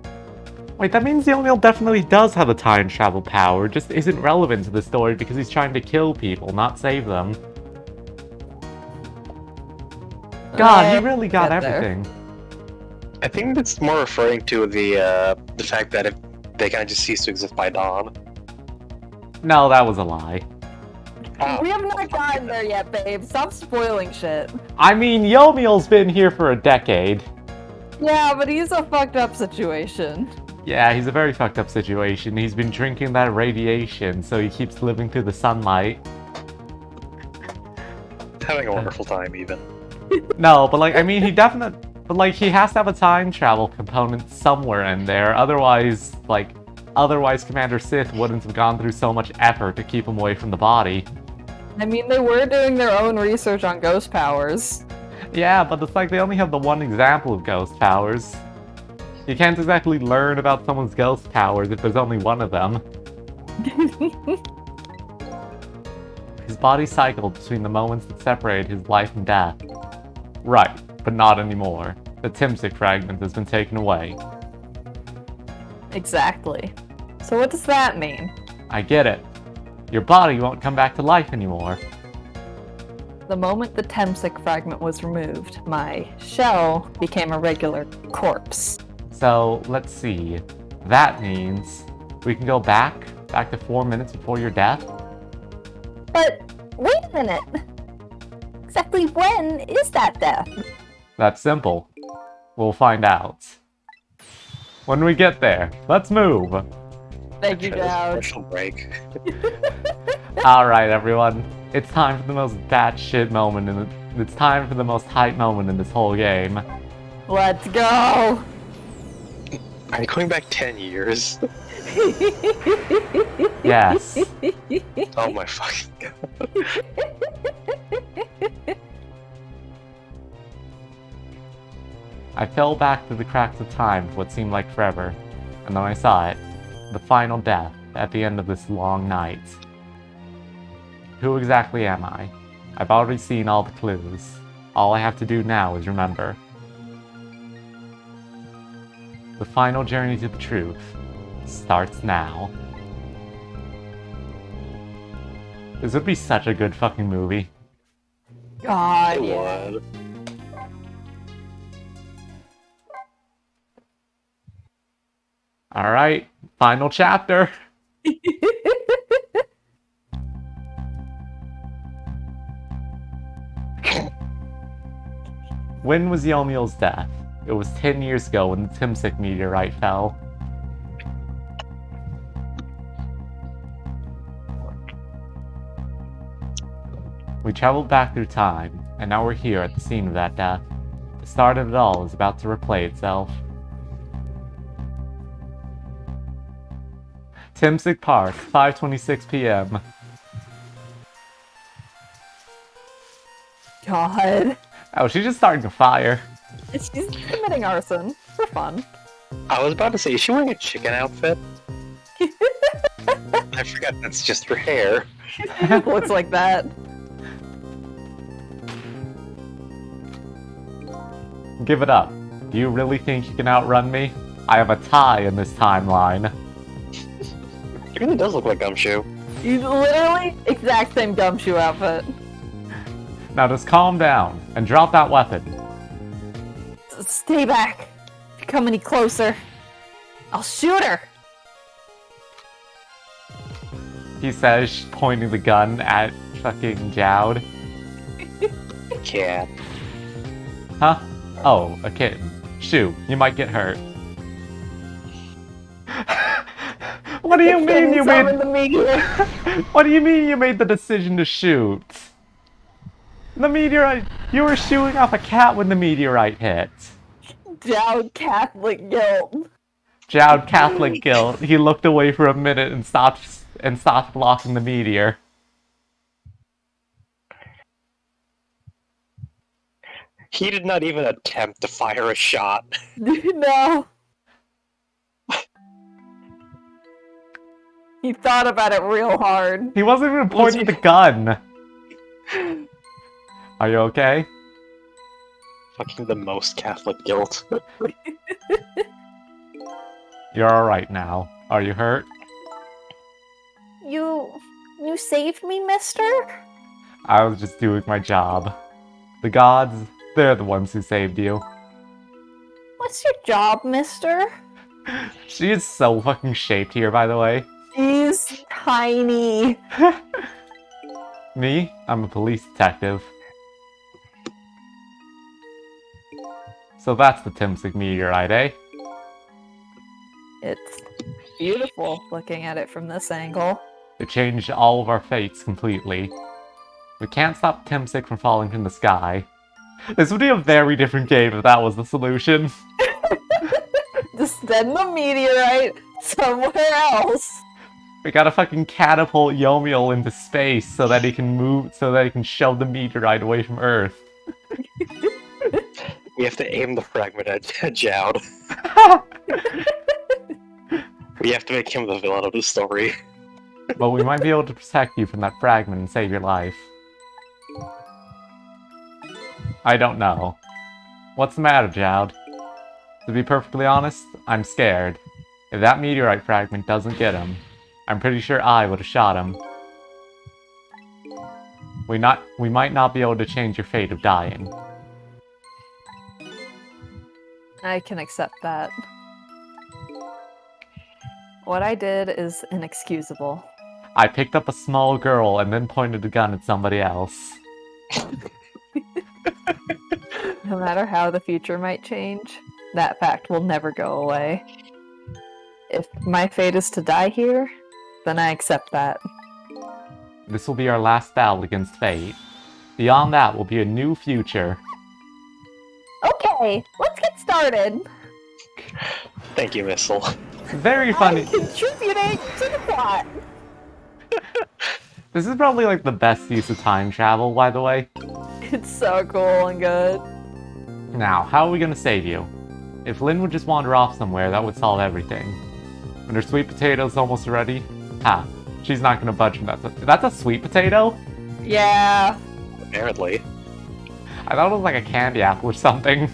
Wait, that means Yomiel definitely does have a time travel power, just isn't relevant to the story because he's trying to kill people, not save them. God, he really got get there. everything. I think that's more referring to the fact that if they kind of just cease to exist by dawn. No, that was a lie. Oh, We have not gotten there yet, babe. Stop spoiling shit. I mean, Yomiel's been here for a decade. Yeah, but he's a fucked up situation. Yeah, he's a very fucked up situation. He's been drinking that radiation, so he keeps living through the sunlight. having a wonderful time, even. No, but like, I mean, but like, he has to have a time travel component somewhere in there. Otherwise, Commander Sith wouldn't have gone through so much effort to keep him away from the body. I mean, they were doing their own research on ghost powers. Yeah, but it's like they only have the one example of ghost powers. You can't exactly learn about someone's ghost powers if there's only one of them. His body cycled between the moments that separate his life and death. Right, but not anymore. The Temsic fragment has been taken away. Exactly. So what does that mean? I get it. Your body won't come back to life anymore. The moment the Temsic fragment was removed, my shell became a regular corpse. So, let's see. That means we can go back to 4 minutes before your death? But wait a minute. Exactly when is that death? That's simple. We'll find out. When we get there, let's move. Thank you, Try this Dowd. commercial break. Alright, everyone. It's time for the most batshit moment it's time for the most hype moment in this whole game. Let's go. Are you going back 10 years? Yes. Oh my fucking god. I fell back through the cracks of time for what seemed like forever, and then I saw it. The final death at the end of this long night. Who exactly am I? I've already seen all the clues. All I have to do now is remember. The final journey to the truth starts now. This would be such a good fucking movie. God, It yeah. would. Alright, final chapter. When was Yomiel's death? It was 10 years ago when the Timsik meteorite fell. We traveled back through time, and now we're here at the scene of that death. The start of it all is about to replay itself. Timsik Park, 5:26 p.m. God. Oh, she's just starting a fire. She's committing arson for fun. I was about to say, is she wearing a chicken outfit? I forgot that's just her hair. Looks like that. Give it up. Do you really think you can outrun me? I have a tie in this timeline. It really does look like Gumshoe. You literally exact same gumshoe outfit. Now just calm down and drop that weapon. Stay back. If you come any closer, I'll shoot her. He says, pointing the gun at fucking Jowd. Cat. Huh? Oh, a kitten. Shoo, you might get hurt. What do you mean you made... the meteor? What do you mean you made the decision to shoot? The meteorite... You were shooting off a cat when the meteorite hit. Down Catholic guilt. Jowd Catholic guilt. He looked away for a minute and stopped blocking the meteor. He did not even attempt to fire a shot. No. He thought about it real hard. He wasn't even pointing the gun. Are you okay? Fucking the most Catholic guilt. You're alright now. Are you hurt? You saved me, mister? I was just doing my job. The gods, they're the ones who saved you. What's your job, mister? She is so fucking shaped here, by the way. He's tiny. Me? I'm a police detective. So that's the Timsik meteorite, eh? It's beautiful looking at it from this angle. It changed all of our fates completely. We can't stop Timsik from falling from the sky. This would be a very different game if that was the solution. Just send the meteorite somewhere else. We gotta fucking catapult Yomiel into space so that he can move, so that he can shove the meteorite away from Earth. We have to aim the fragment at Jowd. We have to make him the villain of the story. But we might be able to protect you from that fragment and save your life. I don't know. What's the matter, Jowd? To be perfectly honest, I'm scared. If that meteorite fragment doesn't get him, I'm pretty sure I would have shot him. We might not be able to change your fate of dying. I can accept that. What I did is inexcusable. I picked up a small girl and then pointed a gun at somebody else. No matter how the future might change, that fact will never go away. If my fate is to die here, then I accept that. This will be our last battle against fate. Beyond that will be a new future. Okay, let's get started. Thank you, Missile. Very funny. I'm contributing to the plot. This is probably like the best use of time travel, by the way. It's so cool and good. Now, how are we gonna save you? If Lynn would just wander off somewhere, that would solve everything. When her sweet potato's almost ready, she's not gonna budge from that. That's a sweet potato? Yeah. Apparently. I thought it was like a candy apple or something.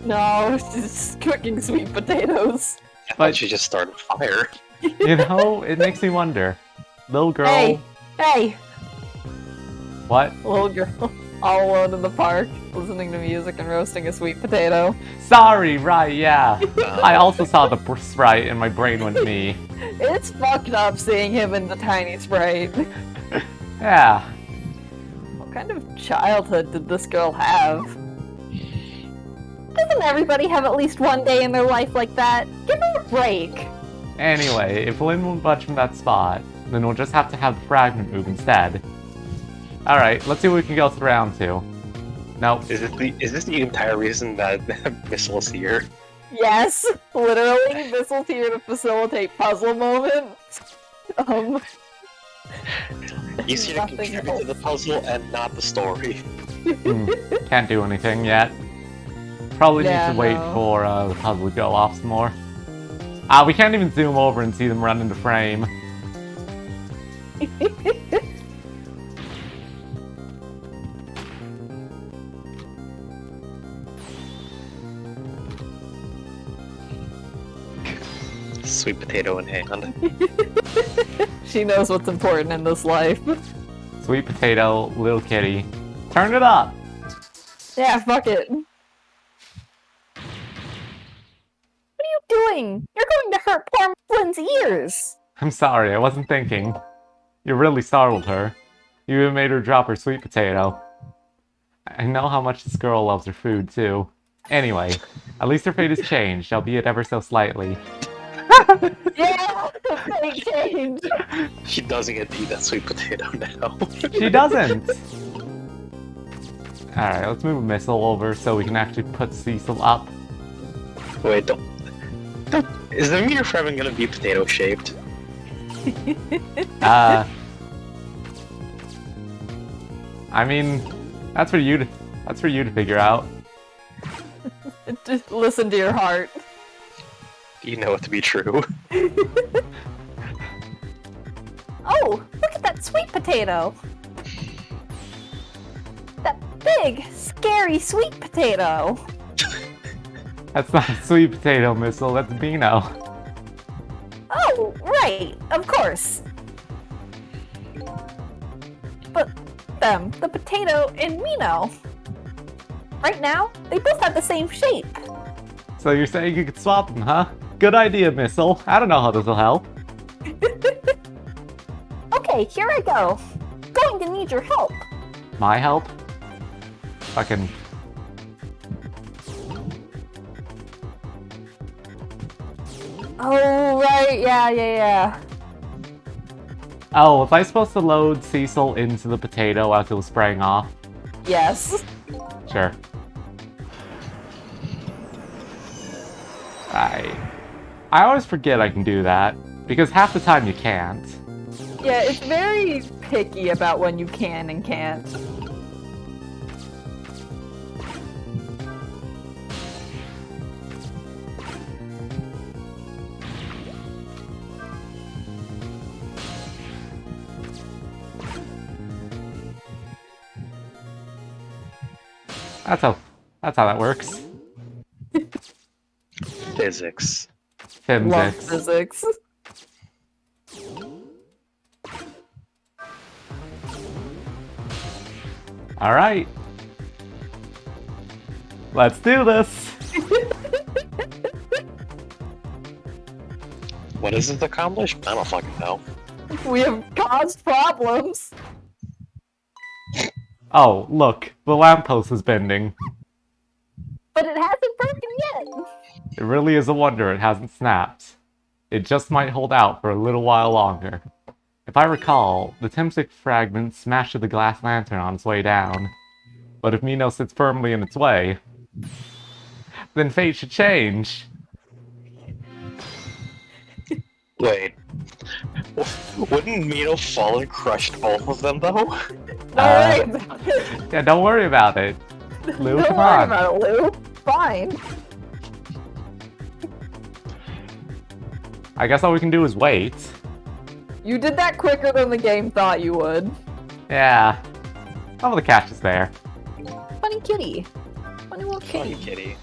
No, it's just cooking sweet potatoes. I thought she just started a fire. You know, it makes me wonder. Little girl. Hey! What? Little girl, all alone in the park, listening to music and roasting a sweet potato. Sorry, right, yeah. I also saw the sprite and my brain went me. It's fucked up seeing him in the tiny sprite. Yeah. What kind of childhood did this girl have? Doesn't everybody have at least one day in their life like that? Give her a break. Anyway, if Lynn won't budge from that spot, then we'll just have to have the fragment move instead. Alright, let's see what we can go round to. Nope. Is this the entire reason that Missile is here? Yes, literally, this was here to facilitate puzzle moments. He's here to Nothing contribute to the puzzle and not the story. Can't do anything yet. Probably Yeah, need to wait no. for the puzzle to go off some more. We can't even zoom over and see them run into frame. Sweet potato in hand. She knows what's important in this life. Sweet potato, little kitty. Turn it up! Yeah, fuck it. What are you doing? You're going to hurt poor Flynn's ears. I'm sorry, I wasn't thinking. You really startled her. You even made her drop her sweet potato. I know how much this girl loves her food, too. Anyway, at least her fate has changed, albeit ever so slightly. Yeah, big change. She doesn't get to eat that sweet potato now. She doesn't! Alright, let's move a missile over so we can actually put Cecil up. Wait, don't. Is the meteor fragment gonna be potato shaped? I mean, that's for you to figure out. Just listen to your heart. You know it to be true. Oh, look at that sweet potato. That big, scary sweet potato. That's not a sweet potato missile, that's Beano. Oh, right, of course. But the potato and Mino. Right now, they both have the same shape. So you're saying you could swap them, huh? Good idea, Missile. I don't know how this'll help. Okay, here I go. Going to need your help. My help? Fucking... Oh, right, yeah. Oh, was I supposed to load Cecil into the potato as it was spraying off? Yes. Sure. I always forget I can do that, because half the time you can't. Yeah, it's very picky about when you can and can't. That's how that works. Physics. Love Physics. physics. Alright. Let's do this! What does this accomplish? I don't fucking know. We have caused problems. Oh, look, the lamppost is bending. But it hasn't broken yet. It really is a wonder it hasn't snapped. It just might hold out for a little while longer. If I recall, the Timsic fragment smashed the glass lantern on its way down. But if Mino sits firmly in its way, then fate should change. Wait. Wouldn't Mino fall and crush both of them, though? Don't worry about it. Yeah, don't worry about it. Lou, Don't come worry on. about it, Lou. Fine. I guess all we can do is wait. You did that quicker than the game thought you would. Yeah. Oh, the catch is there. Funny kitty. Funny little Funny kitty. kitty.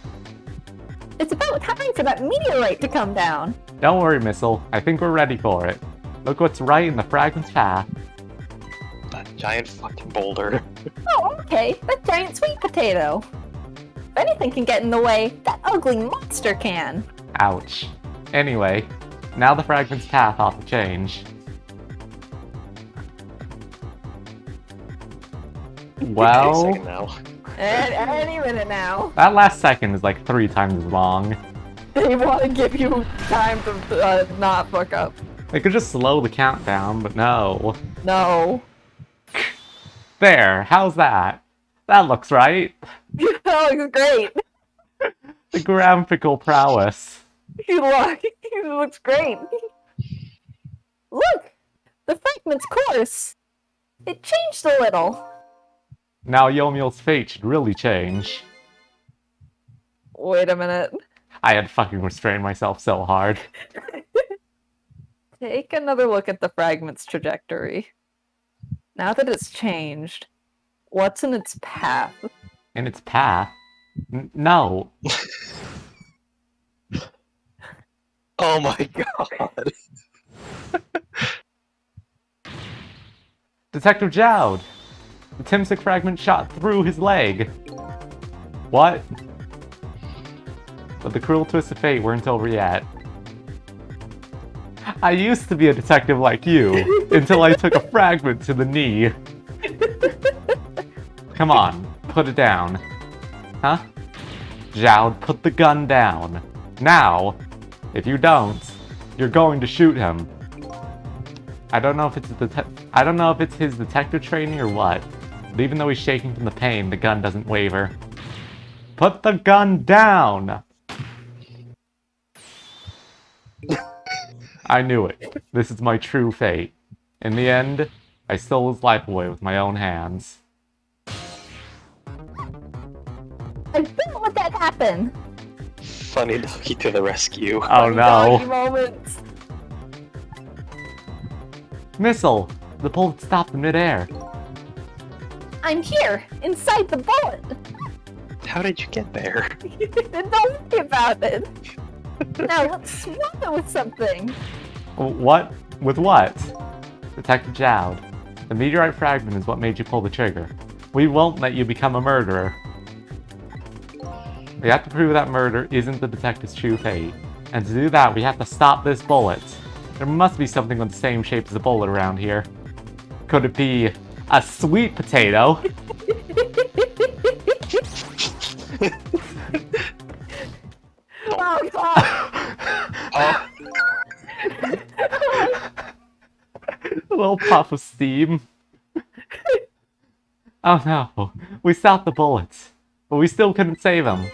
It's about time for that meteorite to come down. Don't worry, Missile. I think we're ready for it. Look what's right in the fragment's path. That giant fucking boulder. Oh, okay. That giant sweet potato. If anything can get in the way, that ugly monster can. Ouch. Anyway, now the fragment's path ought to change. Well, Second now. And any minute now. that last second is like 3 times as long. They want to give you time to not fuck up. They could just slow the countdown, but no. No. There, how's that? That looks right. That looks great. The graphical prowess. He looks great. Look! The fragment's course. It changed a little. Now Yomiel's fate should really change. Wait a minute. I had fucking restrained myself so hard. Take another look at the fragment's trajectory. Now that it's changed, what's in its path? In its path? No. Oh my god. Detective Jowd! The Timsic fragment shot through his leg. What? But the cruel twists of fate weren't over yet. I used to be a detective like you, until I took a fragment to the knee. Come on, put it down. Huh? Jowd, put the gun down. Now! If you don't, you're going to shoot him. I don't know if it's his detective training or what, but even though he's shaking from the pain, the gun doesn't waver. Put the gun down! I knew it. This is my true fate. In the end, I stole his life away with my own hands. I didn't let that happen. Funny doggy to the rescue. Oh Doggy no. moments. Missile! The bullet stopped in midair. I'm here, inside the bullet. How did you get there? Don't worry about it. Now let's swap it with something. What? With what? Detective Jowd, the meteorite fragment is what made you pull the trigger. We won't let you become a murderer. We have to prove that murder isn't the detective's true fate. And to do that, we have to stop this bullet. There must be something with the same shape as a bullet around here. Could it be a sweet potato? Oh god. Oh, A little puff of steam. Oh no, we stopped the bullets, but we still couldn't save him.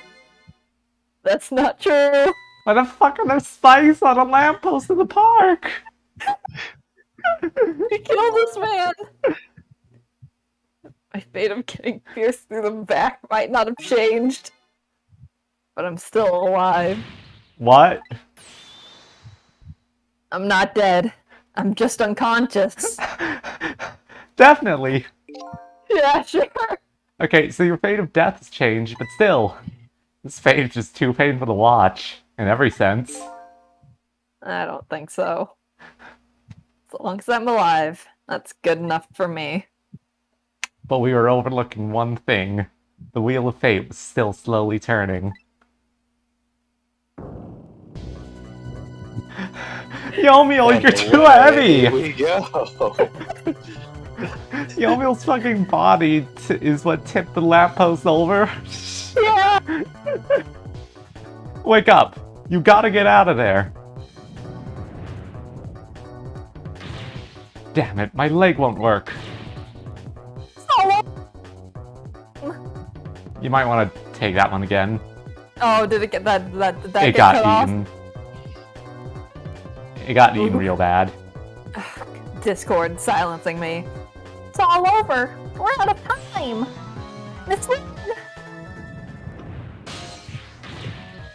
That's not true. Why the fuck are there spikes on a lamppost in the park? We killed this man. My fate of getting pierced through the back might not have changed, but I'm still alive. What? I'm not dead. I'm just unconscious. Definitely. Yeah, sure. Okay, so your fate of death has changed, but still, this fate is just too painful to watch, in every sense. I don't think so. As long as I'm alive, that's good enough for me. But we were overlooking one thing. The Wheel of Fate was still slowly turning. Yomiel, And you're too away heavy! we go. Yomiel's fucking body is what tipped the lamppost over. Yeah. Wake up! You gotta get out of there! Damn it, my leg won't work. You might want to take that one again. Oh, did it get that? Did that It get got cut off? eaten. It got eaten real bad. Discord silencing me. It's all over. We're out of time. Miss Lynn.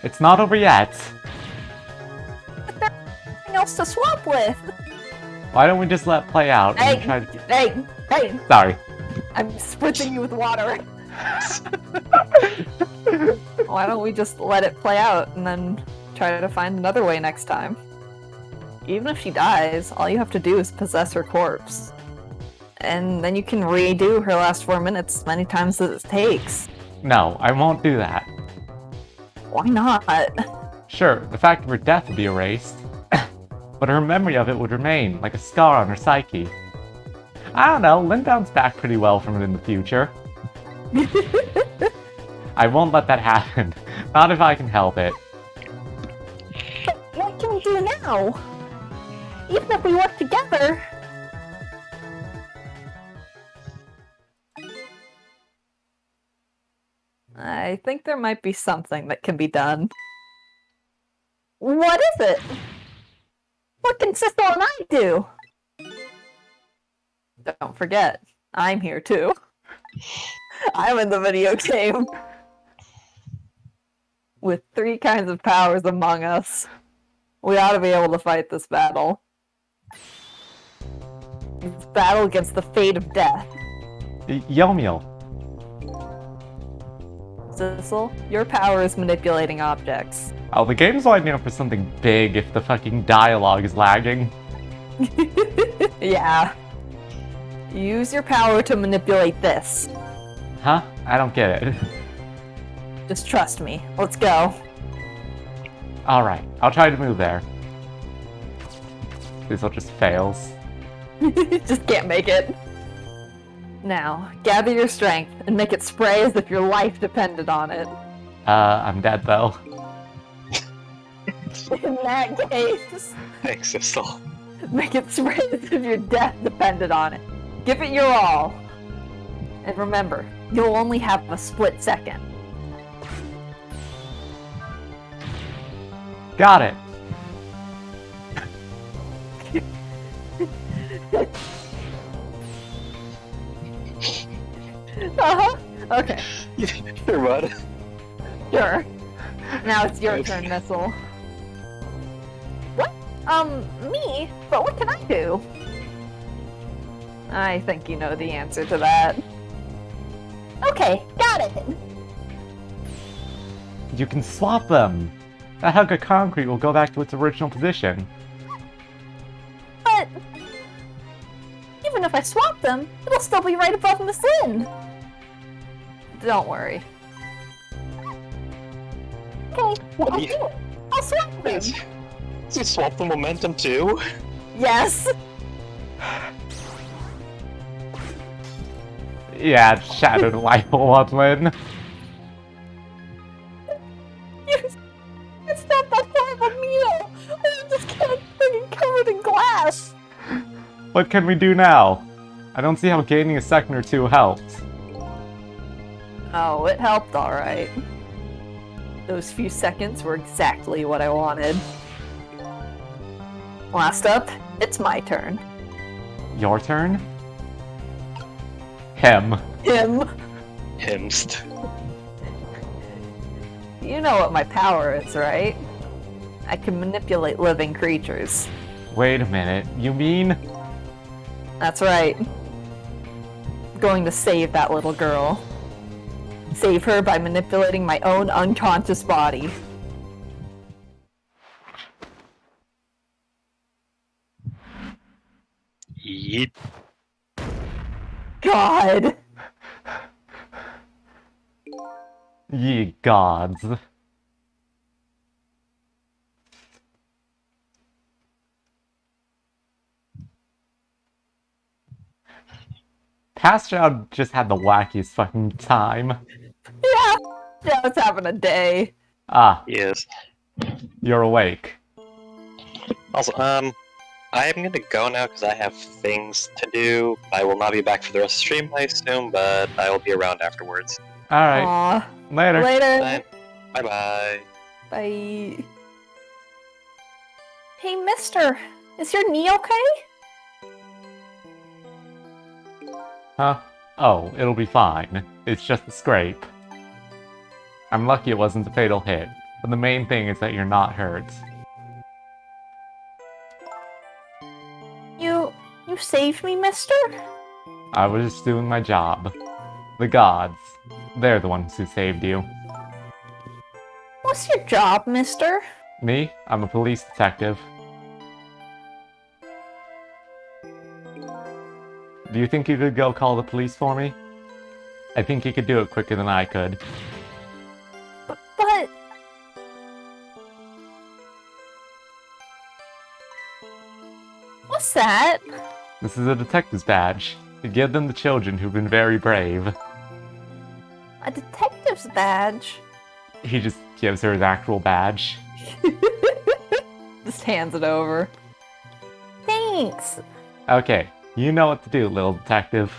It's not over yet. Nothing else to swap with. Why don't we just let it play out and try to... Hey! Sorry. I'm spritzing you with water. Why don't we just let it play out and then try to find another way next time? Even if she dies, all you have to do is possess her corpse. And then you can redo her last 4 minutes as many times as it takes. No, I won't do that. Why not? Sure, the fact of her death would be erased, but her memory of it would remain, like a scar on her psyche. I don't know, Lynn bounced back pretty well from it in the future. I won't let that happen. Not if I can help it. But what can we do now? Even if we work together. I think there might be something that can be done. What is it? What can Sissel and I do? Don't forget, I'm here too. I'm in the video game. With 3 kinds of powers among us, we ought to be able to fight this battle. This battle against the fate of death. Yomiel, Sissel, your power is manipulating objects. oh, the game's lining up for something big if the fucking dialogue is lagging. Yeah. Use your power to manipulate this. Huh? I don't get it. Just trust me. Let's go. Alright, I'll try to move there. This one just fails. Just can't make it. Now, gather your strength and make it spray as if your life depended on it. I'm dead though. In that case, Thanks, Sissel. make it spray as if your death depended on it. Give it your all. And remember, you'll only have a split second. Got it. Uh-huh. Okay, Sure, bud. sure. Now it's your turn, Missile. What? Me? But what can I do? I think you know the answer to that. Okay, got it. You can swap them. That hunk of concrete will go back to its original position. But even if I swap them, it'll still be right above Miss Lynn. Don't worry. Okay, I'll Yeah. do it. I'll swap them. Yes. So you swap the momentum too? Yes. Yeah, it shattered life one, Lynn. It's not that horrible meal. I just can't freaking covered in glass. What can we do now? I don't see how gaining a second or two helped. Oh, it helped alright. Those few seconds were exactly what I wanted. Last up, it's my turn. Your turn? Him. Him. Himst. You know what my power is, right? I can manipulate living creatures. Wait a minute, you mean? That's right. I'm going to save that little girl. Save her by manipulating my own unconscious body. Yeet. God! Ye gods. Pascal just had the wackiest fucking time. Yeah, I was having a day. Ah, Yes. you're awake. Also, I am gonna go now because I have things to do. I will not be back for the rest of the stream, I assume, but I will be around afterwards. Alright, Aw. later. Later. Bye. Bye-bye. Bye. Hey, mister. Is your knee okay? Huh? Oh, it'll be fine. It's just a scrape. I'm lucky it wasn't a fatal hit, but the main thing is that you're not hurt. You saved me, mister? I was just doing my job. The gods, they're the ones who saved you. What's your job, mister? Me? I'm a police detective. Do you think you could go call the police for me? I think you could do it quicker than I could. But... What's that? This is a detective's badge. You give them to children who've been very brave. A detective's badge? He just gives her his actual badge. Just hands it over. Thanks. Okay, you know what to do, little detective.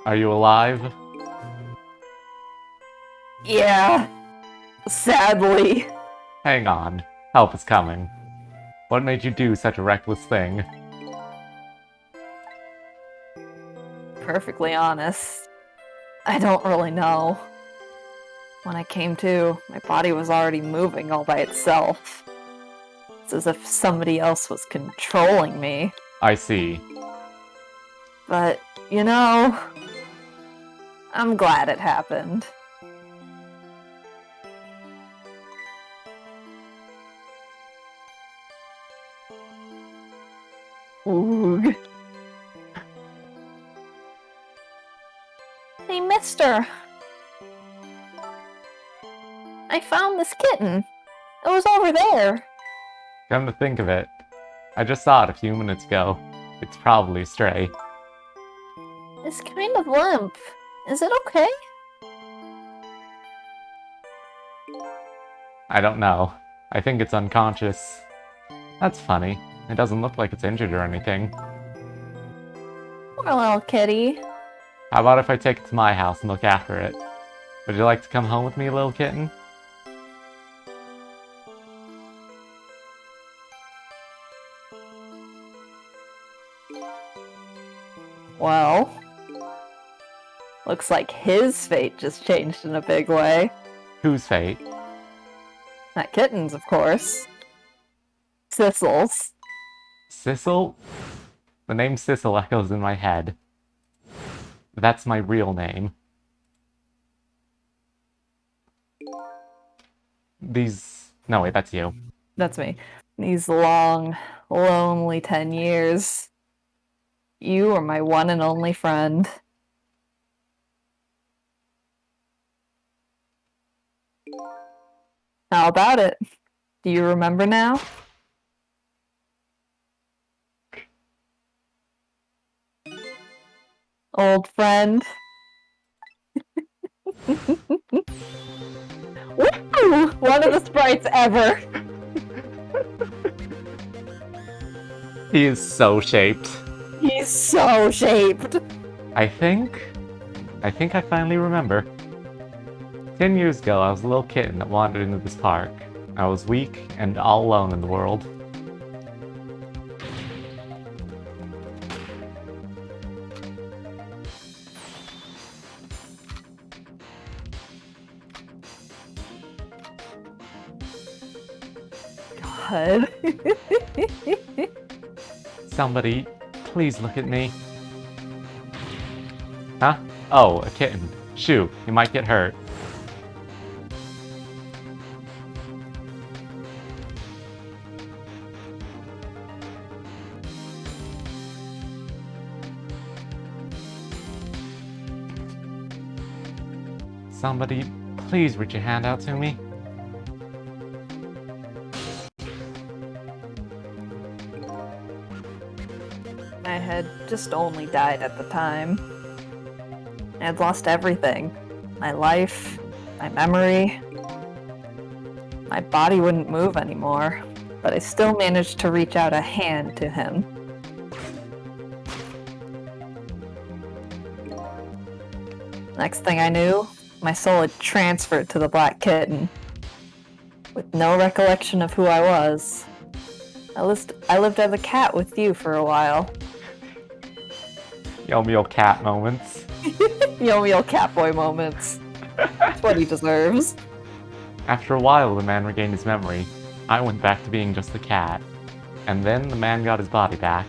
Are you alive? Yeah. Sadly. Hang on. Help is coming. What made you do such a reckless thing? Perfectly honest, I don't really know. When I came to, my body was already moving all by itself. It's as if somebody else was controlling me. I see. But, you know, I'm glad it happened. Oog. Hey, mister. I found this kitten. It was over there. Come to think of it, I just saw it a few minutes ago. It's probably a stray. It's kind of limp. Is it okay? I don't know. I think it's unconscious. That's funny. It doesn't look like it's injured or anything. Poor little kitty. How about if I take it to my house and look after it? Would you like to come home with me, little kitten? Well, looks like his fate just changed in a big way. Whose fate? Not kitten's, of course. Sissel's. Sissel? The name Sissel echoes in my head. That's my real name. No, wait, that's you. That's me. These long, lonely 10 years. You are my one and only friend. How about it? Do you remember now? Old friend. Woo! One of the sprites ever. He is so shaped. He's so shaped. I think I finally remember. 10 years ago, I was a little kitten that wandered into this park. I was weak and all alone in the world. God. Somebody, please look at me. Huh? Oh, a kitten. Shoo, you might get hurt. Somebody, please reach your hand out to me. I had just only died at the time. I had lost everything. My life, my memory. My body wouldn't move anymore, but I still managed to reach out a hand to him. Next thing I knew, my soul had transferred to the Black Kitten. With no recollection of who I was. I lived as a cat with you for a while. Yo cat moments. Yo cat boy moments. That's what he deserves. After a while, the man regained his memory. I went back to being just a cat. And then the man got his body back.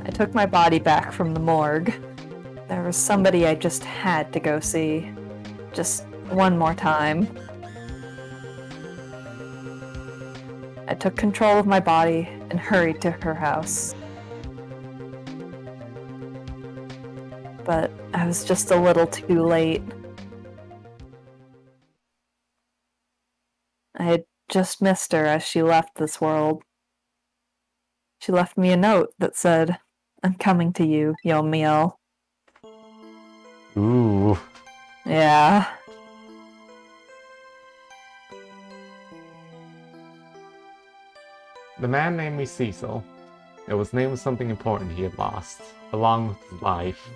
I took my body back from the morgue. There was somebody I just had to go see. Just one more time. I took control of my body and hurried to her house. But I was just a little too late. I had just missed her as she left this world. She left me a note that said, "I'm coming to you, Yomiel." Ooh. Yeah. The man named me Cecil. It was named something important he had lost, along with his life.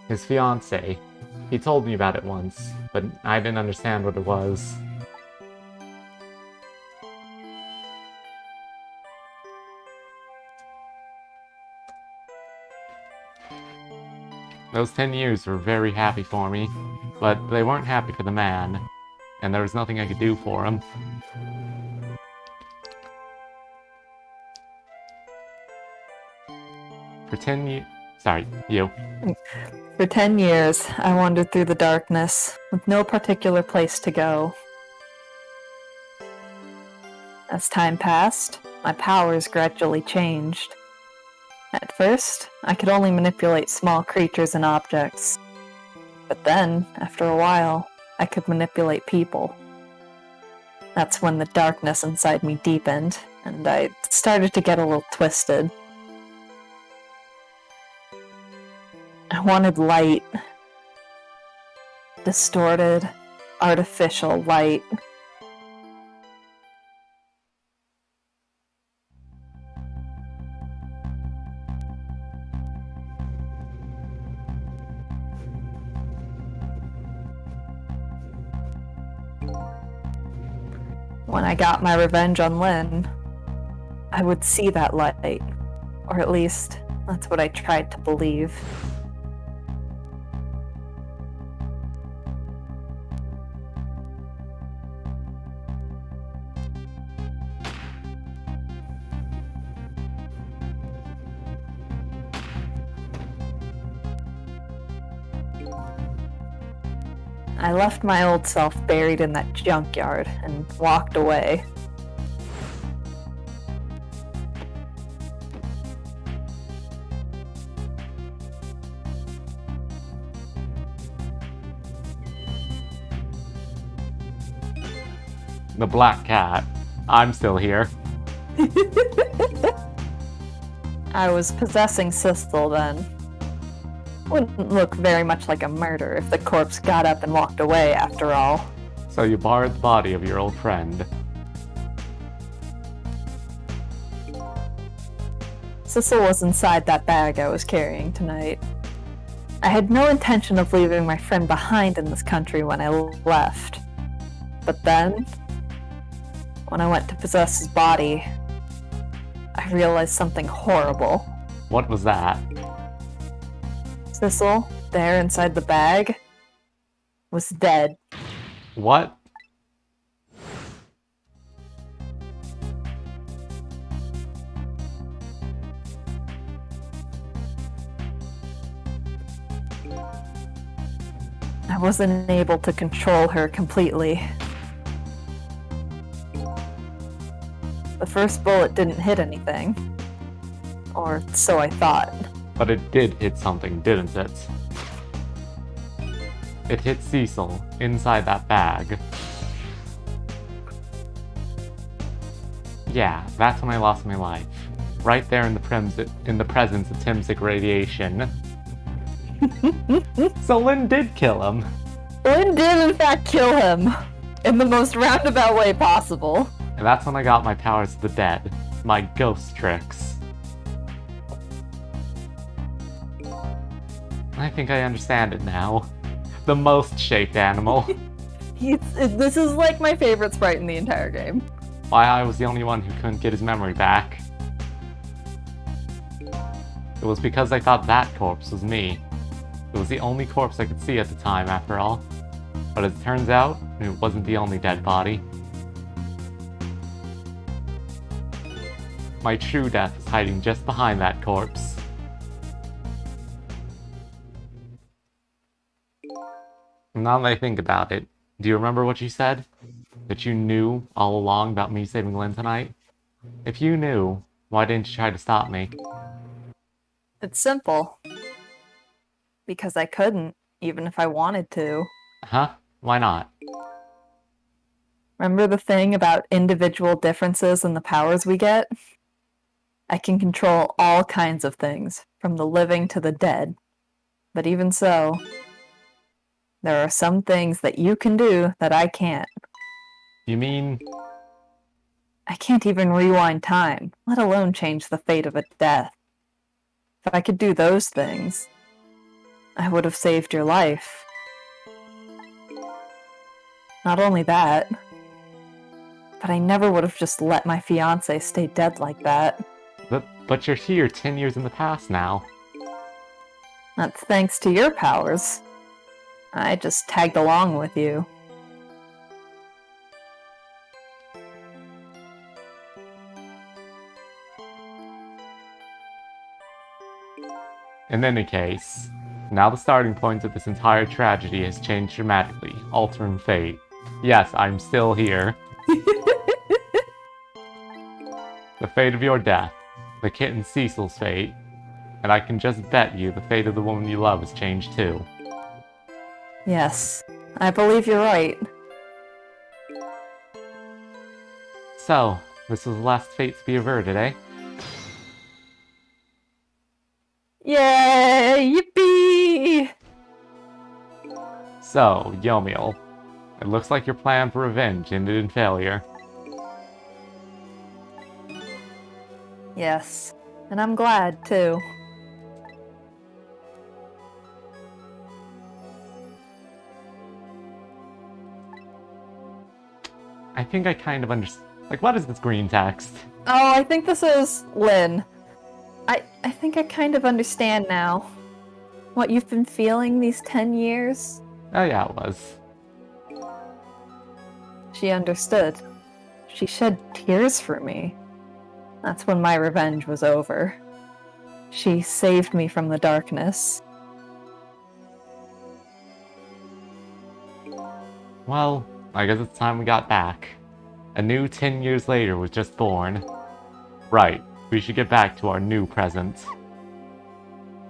His fiancée. He told me about it once, but I didn't understand what it was. Those 10 years were very happy for me, but they weren't happy for the man, and there was nothing I could do for him. For 10 years... Sorry, you. For 10 years, I wandered through the darkness, with no particular place to go. As time passed, my powers gradually changed. At first, I could only manipulate small creatures and objects. But then, after a while, I could manipulate people. That's when the darkness inside me deepened, and I started to get a little twisted. I wanted light. Distorted, artificial light. When I got my revenge on Lynn, I would see that light. Or at least, that's what I tried to believe. I left my old self buried in that junkyard and walked away. The Black Cat. I'm still here. I was possessing Sistel then. Wouldn't look very much like a murder if the corpse got up and walked away after all. So you borrowed the body of your old friend. Sistel was inside that bag I was carrying tonight. I had no intention of leaving my friend behind in this country when I left. But then, when I went to possess his body, I realized something horrible. What was that? Sissel, there inside the bag, was dead. What? I wasn't able to control her completely. The first bullet didn't hit anything. Or so I thought. But it did hit something, didn't it? It hit Cecil inside that bag. Yeah, that's when I lost my life. Right there in the presence of Timsic radiation. So Lynn did kill him. Lynn did in fact kill him. In the most roundabout way possible. And that's when I got my powers of the dead. My ghost tricks. I think I understand it now. The most shaped animal. This is like my favorite sprite in the entire game. Why I was the only one who couldn't get his memory back. It was because I thought that corpse was me. It was the only corpse I could see at the time, after all. But as it turns out, it wasn't the only dead body. My true death is hiding just behind that corpse. Now that I think about it, do you remember what you said? That you knew all along about me saving Lynn tonight? If you knew, why didn't you try to stop me? It's simple. Because I couldn't, even if I wanted to. Huh? Why not? Remember the thing about individual differences in the powers we get? I can control all kinds of things, from the living to the dead. But even so, there are some things that you can do that I can't. You mean... I can't even rewind time, let alone change the fate of a death. If I could do those things, I would have saved your life. Not only that, but I never would have just let my fiancé stay dead like that. But you're here 10 years in the past now. That's thanks to your powers. I just tagged along with you. In any case, now the starting point of this entire tragedy has changed dramatically, altering fate. Yes, I'm still here. The fate of your death, the kitten Cecil's fate, and I can just bet you the fate of the woman you love has changed too. Yes, I believe you're right. So, this was the last fate to be averted, eh? Yay! Yippee! So, Yomiel, it looks like your plan for revenge ended in failure. Yes, and I'm glad, too. I think I kind of understand. Like, what is this green text? Oh, I think this is Lynn. I think I kind of understand now. What you've been feeling these 10 years? Oh yeah, it was. She understood. She shed tears for me. That's when my revenge was over. She saved me from the darkness. Well, I guess it's time we got back. A new 10 years later was just born. Right, we should get back to our new present.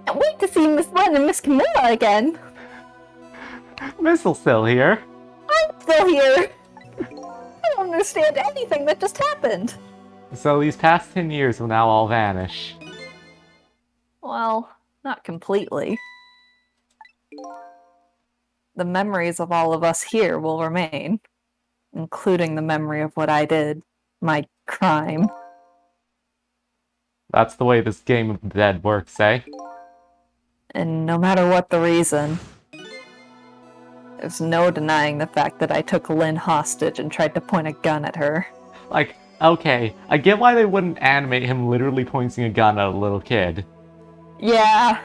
Can't wait to see Miss Lynn and Miss Camilla again. Missel's still here. I'm still here. I don't understand anything that just happened. So these past 10 years will now all vanish. Well, not completely. The memories of all of us here will remain, including the memory of what I did, my crime. That's the way this game of the dead works, eh? And no matter what the reason, there's no denying the fact that I took Lynn hostage and tried to point a gun at her. Like, okay, I get why they wouldn't animate him literally pointing a gun at a little kid. Yeah.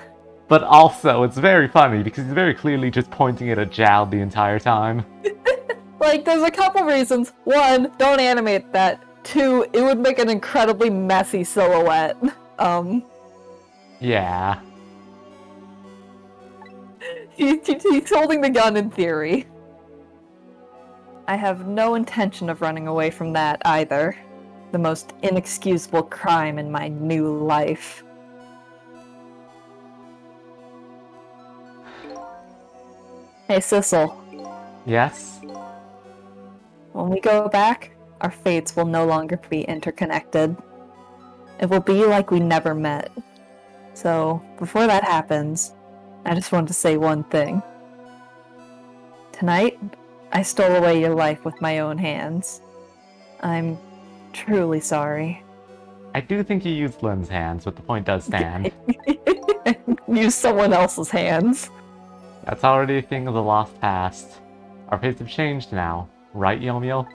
But also, it's very funny because he's very clearly just pointing it at Jowd the entire time. Like, there's a couple reasons. One, don't animate that. Two, it would make an incredibly messy silhouette. Yeah. He's holding the gun in theory. I have no intention of running away from that either. the most inexcusable crime in my new life. Hey, Sissel. Yes? When we go back, our fates will no longer be interconnected. It will be like we never met. So, before that happens, I just want to say one thing. Tonight, I stole away your life with my own hands. I'm truly sorry. I do think you used Lynn's hands, but the point does stand. Use someone else's hands. That's already a thing of the lost past. Our fates have changed now, right, Yomiel?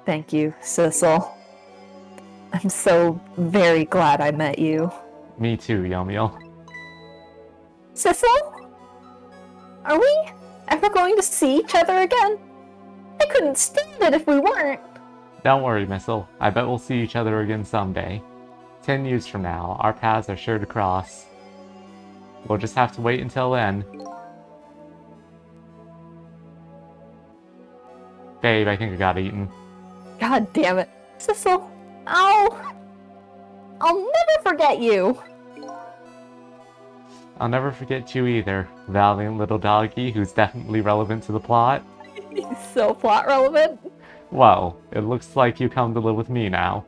Thank you, Sissel. I'm so very glad I met you. Me too, Yomiel. Sissel? Are we ever going to see each other again? I couldn't stand it if we weren't. Don't worry, Missile. I bet we'll see each other again someday. 10 years from now, our paths are sure to cross. We'll just have to wait until then. Babe, I think I got eaten. God damn it. Sissel, I'll never forget you. I'll never forget you either, valiant little doggy who's definitely relevant to the plot. He's so plot relevant. Well, it looks like you come to live with me now.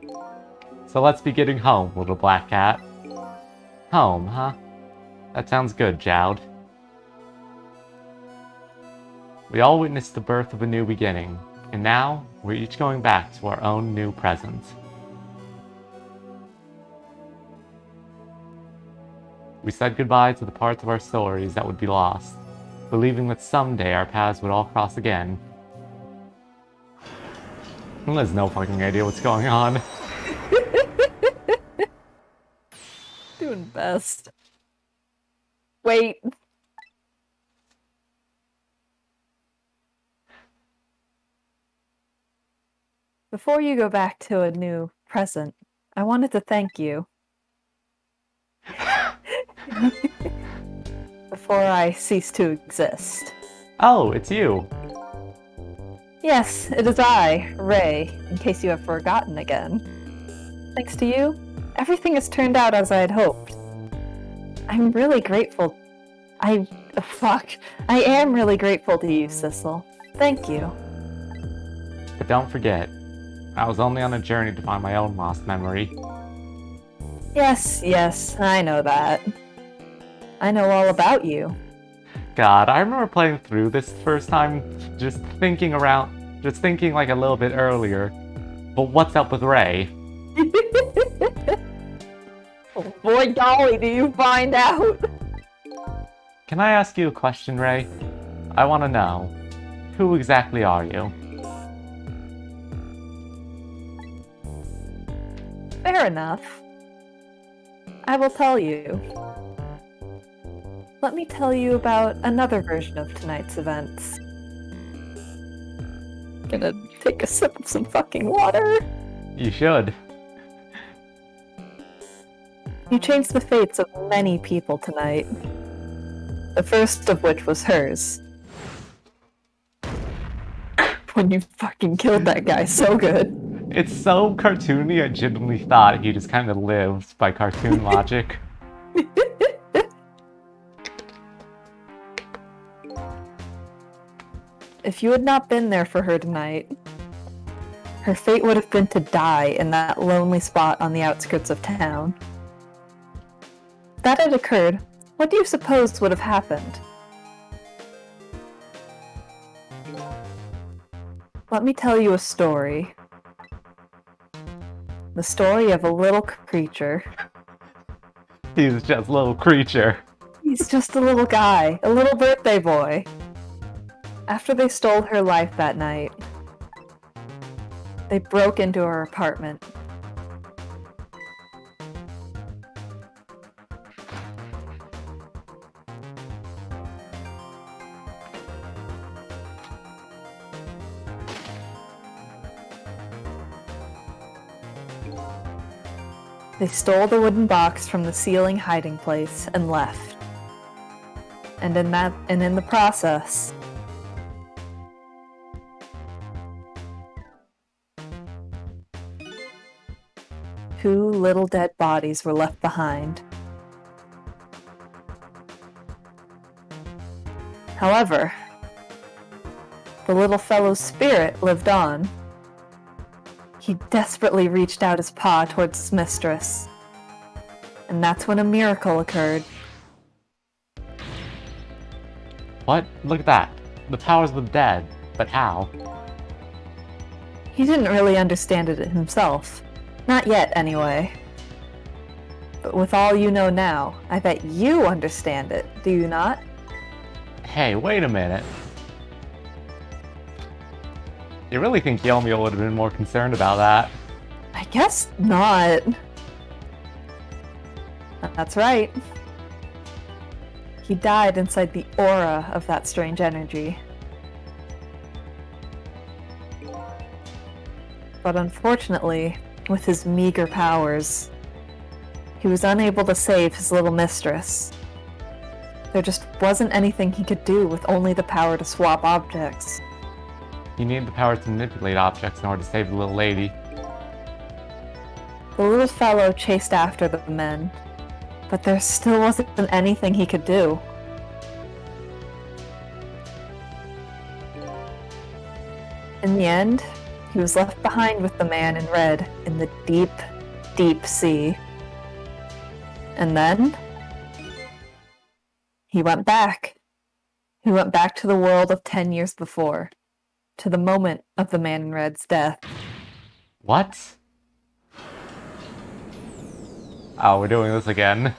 So let's be getting home, little black cat. Home, huh? That sounds good, Jowd. We all witnessed the birth of a new beginning, and now we're each going back to our own new present. We said goodbye to the parts of our stories that would be lost, believing that someday our paths would all cross again. There's no fucking idea what's going on. Doing best. Wait. Before you go back to a new present, I wanted to thank you. Before I cease to exist. Oh, it's you. Yes, it is I, Ray, in case you have forgotten again. Thanks to you, everything has turned out as I had hoped. I'm really grateful. I am really grateful to you, Sissel. Thank you. But don't forget, I was only on a journey to find my own lost memory. Yes, I know that. I know all about you. God, I remember playing through this first time, just thinking like a little bit earlier. But what's up with Ray? Oh boy, golly, do you find out? Can I ask you a question, Ray? I want to know, who exactly are you? Fair enough. I will tell you. Let me tell you about another version of tonight's events. Gonna take a sip of some fucking water. You should. You changed the fates of many people tonight. The first of which was hers. When you fucking killed that guy so good. It's so cartoony, I genuinely thought he just kind of lived by cartoon logic. If you had not been there for her tonight, her fate would have been to die in that lonely spot on the outskirts of town. If that had occurred, what do you suppose would have happened? Let me tell you a story. The story of a little creature. He's just a little creature. He's just a little guy, a little birthday boy. After they stole her life that night, they broke into her apartment. They stole the wooden box from the ceiling hiding place and left. And in the process, 2 little dead bodies were left behind. However, the little fellow's spirit lived on. He desperately reached out his paw towards his mistress. And that's when a miracle occurred. What? Look at that. The powers of the dead. But how? He didn't really understand it himself. Not yet, anyway. But with all you know now, I bet you understand it, do you not? Hey, wait a minute. You really think Yomiya would have been more concerned about that? I guess not. That's right. He died inside the aura of that strange energy. But unfortunately, with his meager powers, he was unable to save his little mistress. There just wasn't anything he could do with only the power to swap objects. You need the power to manipulate objects in order to save the little lady. The little fellow chased after the men, but there still wasn't anything he could do. In the end, he was left behind with the man in red in the deep, deep sea. And then he went back. He went back to the world of 10 years before, to the moment of the man in red's death. What? Oh, we're doing this again.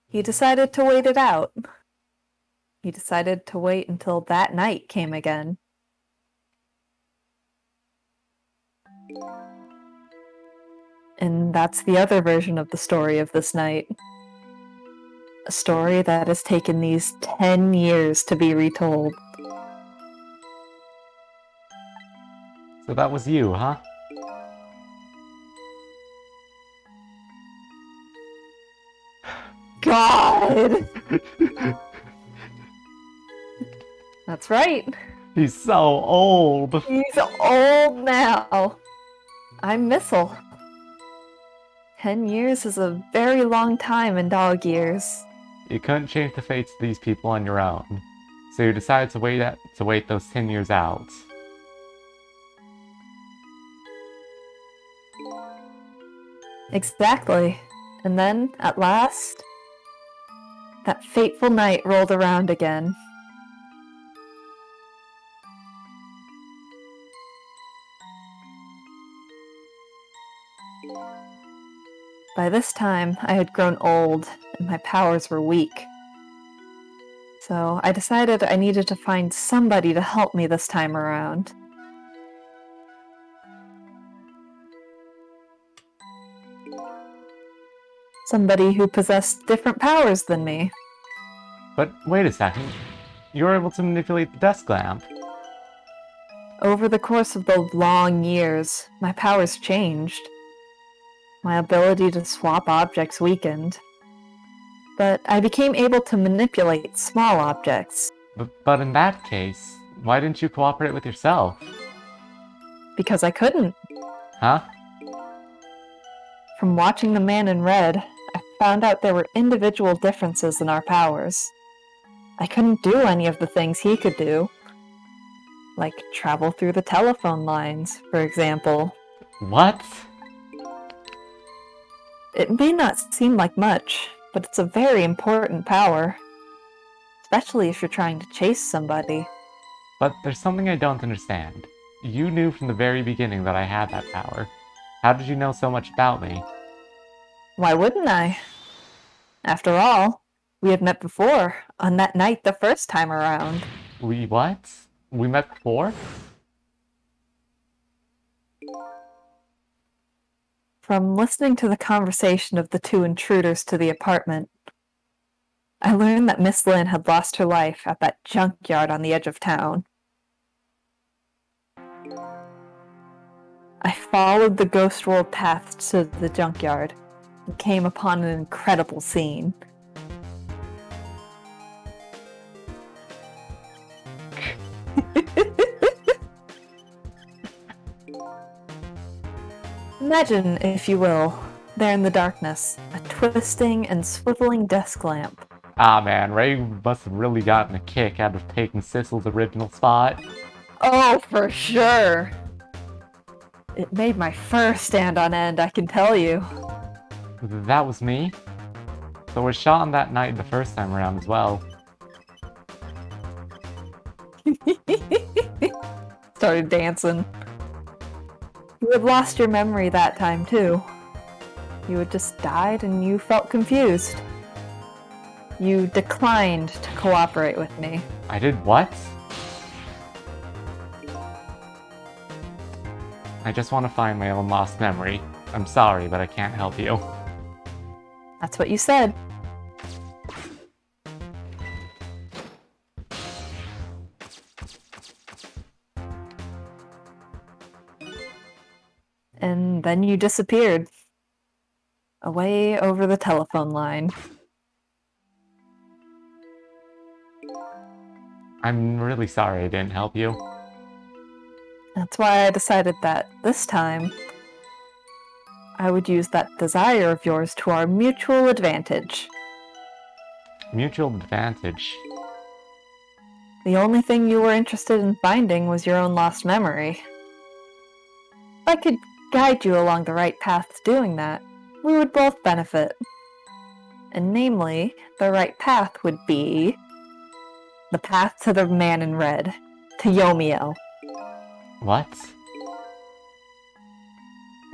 He decided to wait it out. He decided to wait until that night came again. And that's the other version of the story of this night. A story that has taken these 10 years to be retold. So that was you, huh? God! That's right. He's so old. He's old now. I'm Missile. 10 years is a very long time in dog years. You couldn't change the fates of these people on your own, so you decided to wait those 10 years out. Exactly. And then, at last, that fateful night rolled around again. By this time, I had grown old, and my powers were weak. So I decided I needed to find somebody to help me this time around. Somebody who possessed different powers than me. But wait a second. You were able to manipulate the desk lamp. Over the course of the long years, my powers changed. My ability to swap objects weakened. But I became able to manipulate small objects. But in that case, why didn't you cooperate with yourself? Because I couldn't. Huh? From watching the man in red, I found out there were individual differences in our powers. I couldn't do any of the things he could do. Like travel through the telephone lines, for example. What? It may not seem like much, but it's a very important power. Especially if you're trying to chase somebody. But there's something I don't understand. You knew from the very beginning that I had that power. How did you know so much about me? Why wouldn't I? After all, we had met before, on that night the first time around. We what? We met before? From listening to the conversation of the two intruders to the apartment, I learned that Miss Lynn had lost her life at that junkyard on the edge of town. I followed the ghost world path to the junkyard and came upon an incredible scene. Imagine, if you will, there in the darkness, a twisting and swiveling desk lamp. Ah man, Ray must have really gotten a kick out of taking Sissel's original spot. Oh, for sure! It made my fur stand on end, I can tell you. That was me. So was shot on that night the first time around as well. Started dancing. You had lost your memory that time, too. You had just died and you felt confused. You declined to cooperate with me. I did what? I just want to find my own lost memory. I'm sorry, but I can't help you. That's what you said. And then you disappeared. Away over the telephone line. I'm really sorry I didn't help you. That's why I decided that this time I would use that desire of yours to our mutual advantage. Mutual advantage. The only thing you were interested in finding was your own lost memory. If I could guide you along the right path to doing that, we would both benefit. And namely, the right path would be the path to the man in red, to Yomiel. What?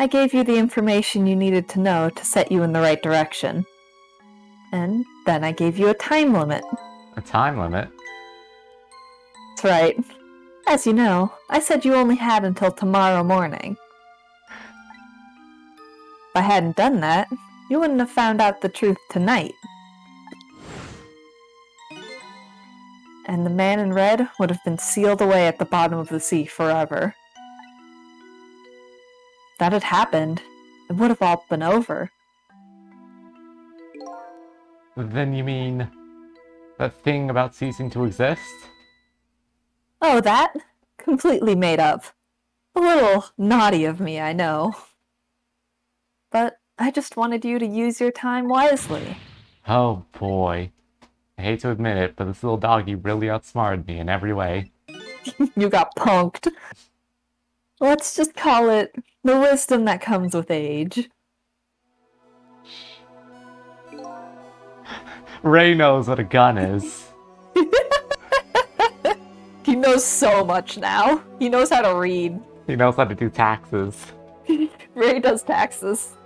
I gave you the information you needed to know to set you in the right direction. And then I gave you a time limit. A time limit? That's right. As you know, I said you only had until tomorrow morning. If I hadn't done that, you wouldn't have found out the truth tonight. And the man in red would have been sealed away at the bottom of the sea forever. If that had happened, it would have all been over. Then you mean that thing about ceasing to exist? Oh, that? Completely made up. A little naughty of me, I know. But I just wanted you to use your time wisely. Oh boy. I hate to admit it, but this little doggy really outsmarted me in every way. You got punked. Let's just call it the wisdom that comes with age. Ray knows what a gun is. He knows so much now. He knows how to read. He knows how to do taxes. Ray does taxes.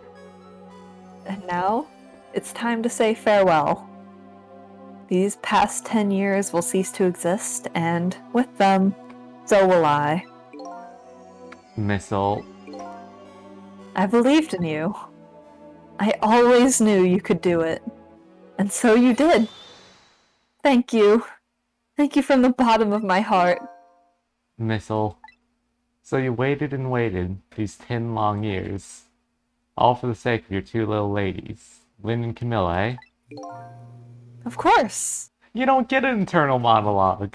And now, it's time to say farewell. These past 10 years will cease to exist, and with them, so will I. Missile. I believed in you. I always knew you could do it. And so you did. Thank you. Thank you from the bottom of my heart. Missile. So you waited and waited these 10 long years. All for the sake of your two little ladies, Lynn and Camilla, eh? Of course. You don't get an internal monologue.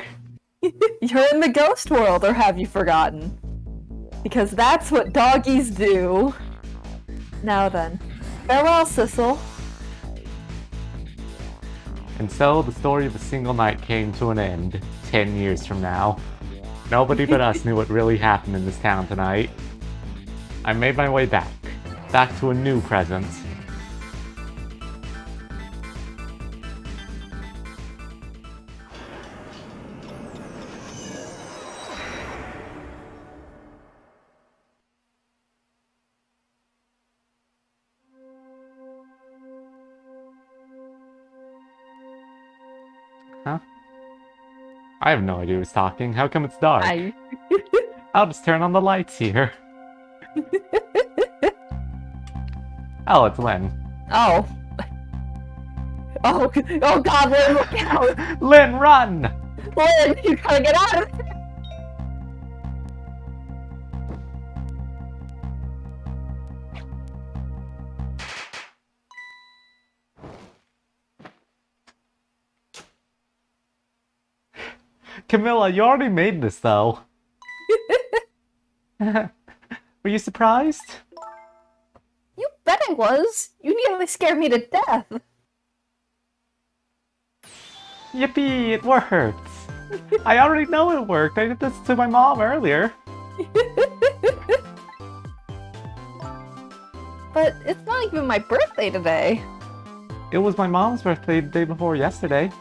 You're in the ghost world, or have you forgotten? Because that's what doggies do. Now then, farewell, Sissel. And so the story of a single night came to an end 10 years from now. Nobody but us knew what really happened in this town tonight. I made my way back to a new present. Huh? I have no idea who's talking. How come it's dark? I'll just turn on the lights here. Oh, it's Lynn. Oh. Oh God, Lynn, look out! Lynn, run! Lynn, you gotta get out of there! Camilla, you already made this, though. Were you surprised? bet I was. You nearly scared me to death. Yippee, it worked! I already know it worked. I did this to my mom earlier. But it's not even my birthday today. It was my mom's birthday the day before yesterday.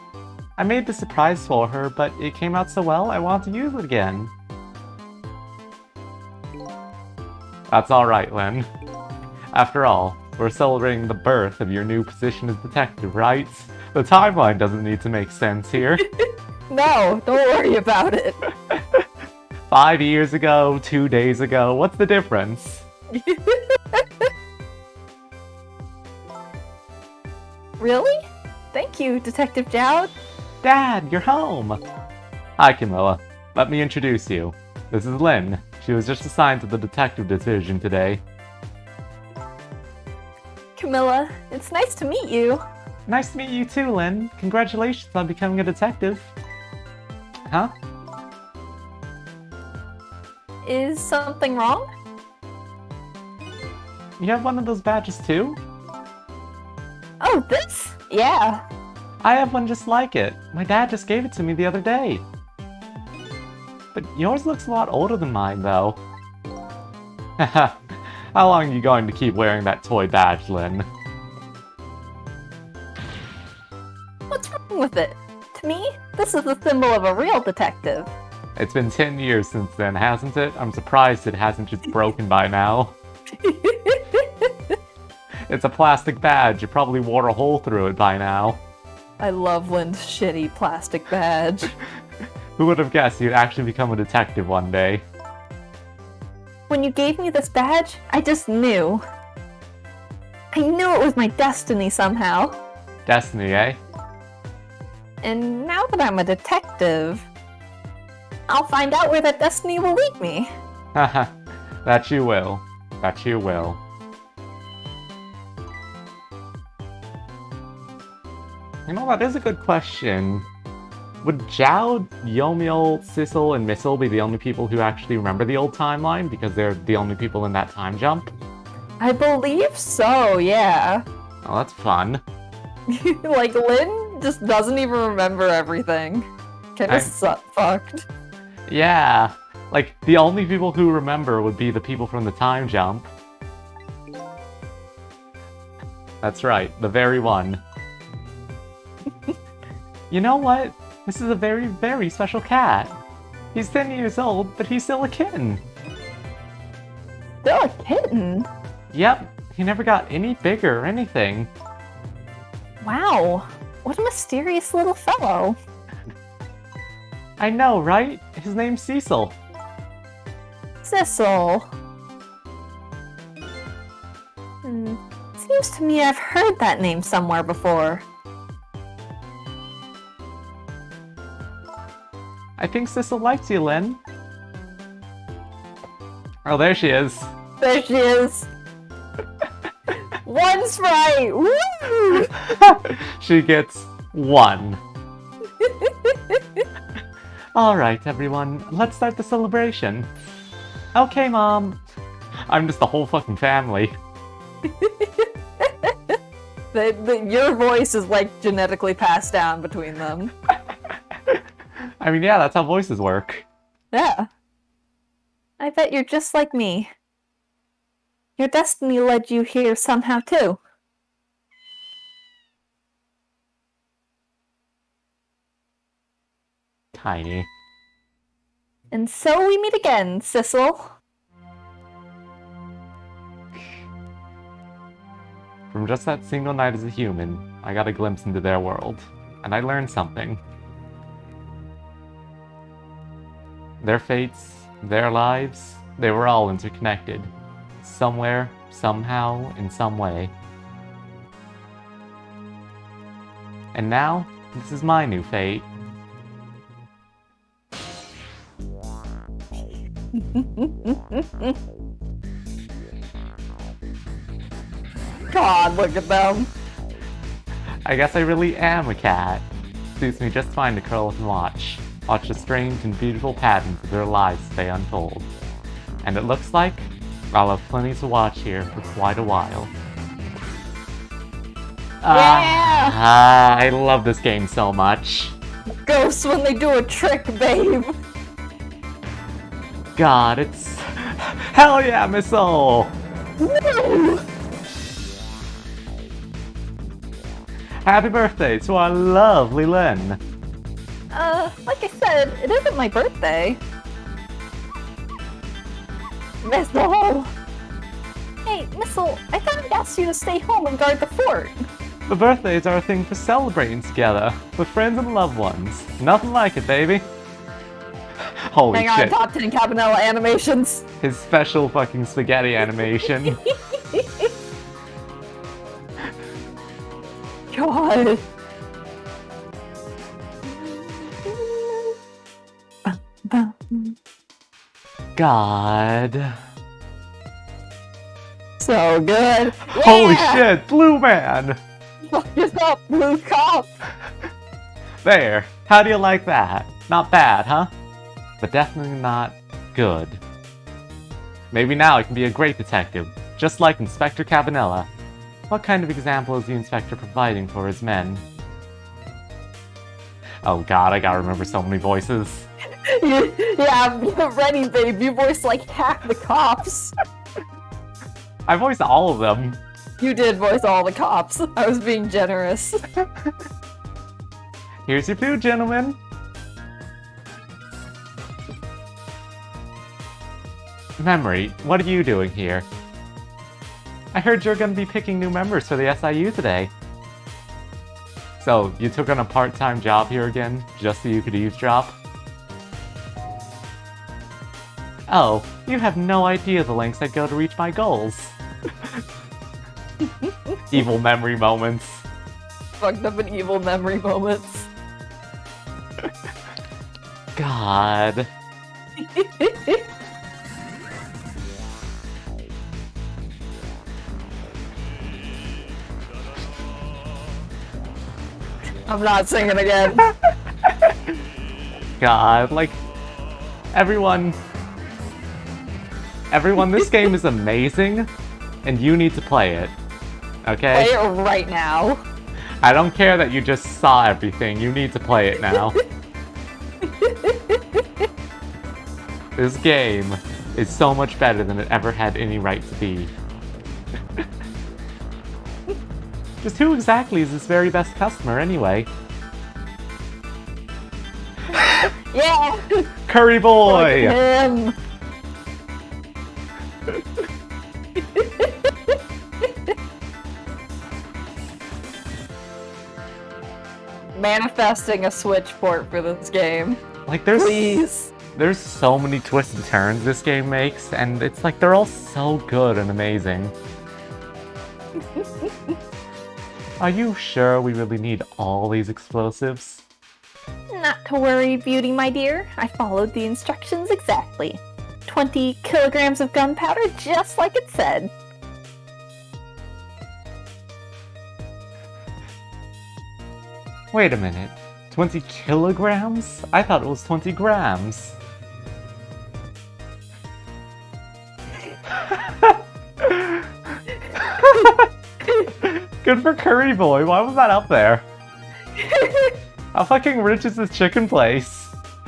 I made the surprise for her, but it came out so well, I want to use it again. That's alright, Lynn. After all, we're celebrating the birth of your new position as detective, right? The timeline doesn't need to make sense here. No, don't worry about it. 5 years ago, 2 days ago, what's the difference? Really? Thank you, Detective Jowd. Dad, you're home! Hi, Camilla. Let me introduce you. This is Lynn. She was just assigned to the detective division today. Camilla, it's nice to meet you. Nice to meet you too, Lynn. Congratulations on becoming a detective. Huh? Is something wrong? You have one of those badges too? Oh, this? Yeah. I have one just like it. My dad just gave it to me the other day. But yours looks a lot older than mine, though. Haha. How long are you going to keep wearing that toy badge, Lynn? What's wrong with it? To me, this is the symbol of a real detective. It's been 10 years since then, hasn't it? I'm surprised it hasn't just broken by now. It's a plastic badge. You probably wore a hole through it by now. I love Lynn's shitty plastic badge. Who would have guessed you'd actually become a detective one day? When you gave me this badge, I just knew. I knew it was my destiny somehow. Destiny, eh? And now that I'm a detective, I'll find out where that destiny will lead me. Haha. That you will. That you will. You know, that is a good question. Would Jowd, Yomiel, Sissel, and Missile be the only people who actually remember the old timeline because they're the only people in that time jump? I believe so, yeah. Oh, that's fun. Like, Lynn just doesn't even remember everything. Kinda fucked. Yeah. Like, the only people who remember would be the people from the time jump. That's right, the very one. You know what? This is a very, very special cat. He's 10 years old, but he's still a kitten. Still a kitten? Yep, he never got any bigger or anything. Wow, what a mysterious little fellow. I know, right? His name's Cecil. Sissel. Seems to me I've heard that name somewhere before. I think Sissel likes you, Lynn. Oh, there she is. There she is. One's right. Woo! She gets 1. Alright, everyone, let's start the celebration. Okay, Mom. I'm just the whole fucking family. Your voice is like genetically passed down between them. I mean, yeah, that's how voices work. Yeah. I bet you're just like me. Your destiny led you here somehow, too. Tiny. And so we meet again, Sissel. From just that single night as a human, I got a glimpse into their world, and I learned something. Their fates, their lives, they were all interconnected. Somewhere, somehow, in some way. And now, this is my new fate. God, look at them. I guess I really am a cat. Suits me just fine to curl up and watch. Watch the strange and beautiful patterns of their lives as they unfold. And it looks like I'll have plenty to watch here for quite a while. I love this game so much. Ghosts when they do a trick, babe. God, it's... Hell yeah, missile! Woo! Happy birthday to our lovely Lynn. Like I said, it isn't my birthday. Missile! Hey, Missile, I thought I'd asked you to stay home and guard the fort. The birthdays are a thing for celebrating together, with friends and loved ones. Nothing like it, baby. Holy Hang on, shit. top 10 Cabanela animations. His special fucking spaghetti animation. God. God. So good. Holy Yeah! shit, Blue Man! Fuck is up, blue cop? There. How do you like that? Not bad, huh? But definitely not good. Maybe now I can be a great detective, just like Inspector Cabanela. What kind of example is the Inspector providing for his men? Oh god, I gotta remember so many voices. Yeah, get ready, babe. You voiced like half the cops. I voiced all of them. You did voice all the cops. I was being generous. Here's your food, gentlemen. Memory, what are you doing here? I heard you're gonna be picking new members for the SIU today. So, you took on a part-time job here again, just so you could eavesdrop? Oh, you have no idea the lengths I'd go to reach my goals. Evil memory moments. Fucked up in evil memory moments. God. I'm not singing again. God, like, everyone, this game is amazing, and you need to play it, okay? Play it right now. I don't care that you just saw everything, you need to play it now. This game is so much better than it ever had any right to be. Just who exactly is this very best customer, anyway? Yeah! Curry Boy! Him! Manifesting a Switch port for this game. Like, Please. there's so many twists and turns this game makes, and it's like they're all so good and amazing. Are you sure we really need all these explosives? Not to worry, Beauty, my dear. I followed the instructions exactly. 20 kilograms of gunpowder, just like it said. Wait a minute. 20 kilograms? I thought it was 20 grams. Good for Curry Boy. Why was that up there? How fucking rich is this chicken place?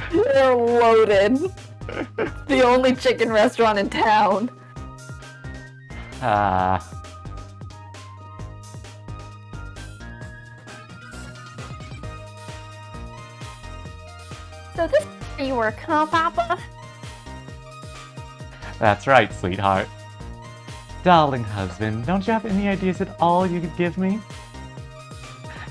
They're loaded. The only chicken restaurant in town. So this is where you work, huh, Papa? That's right, sweetheart. Darling husband, don't you have any ideas at all you could give me?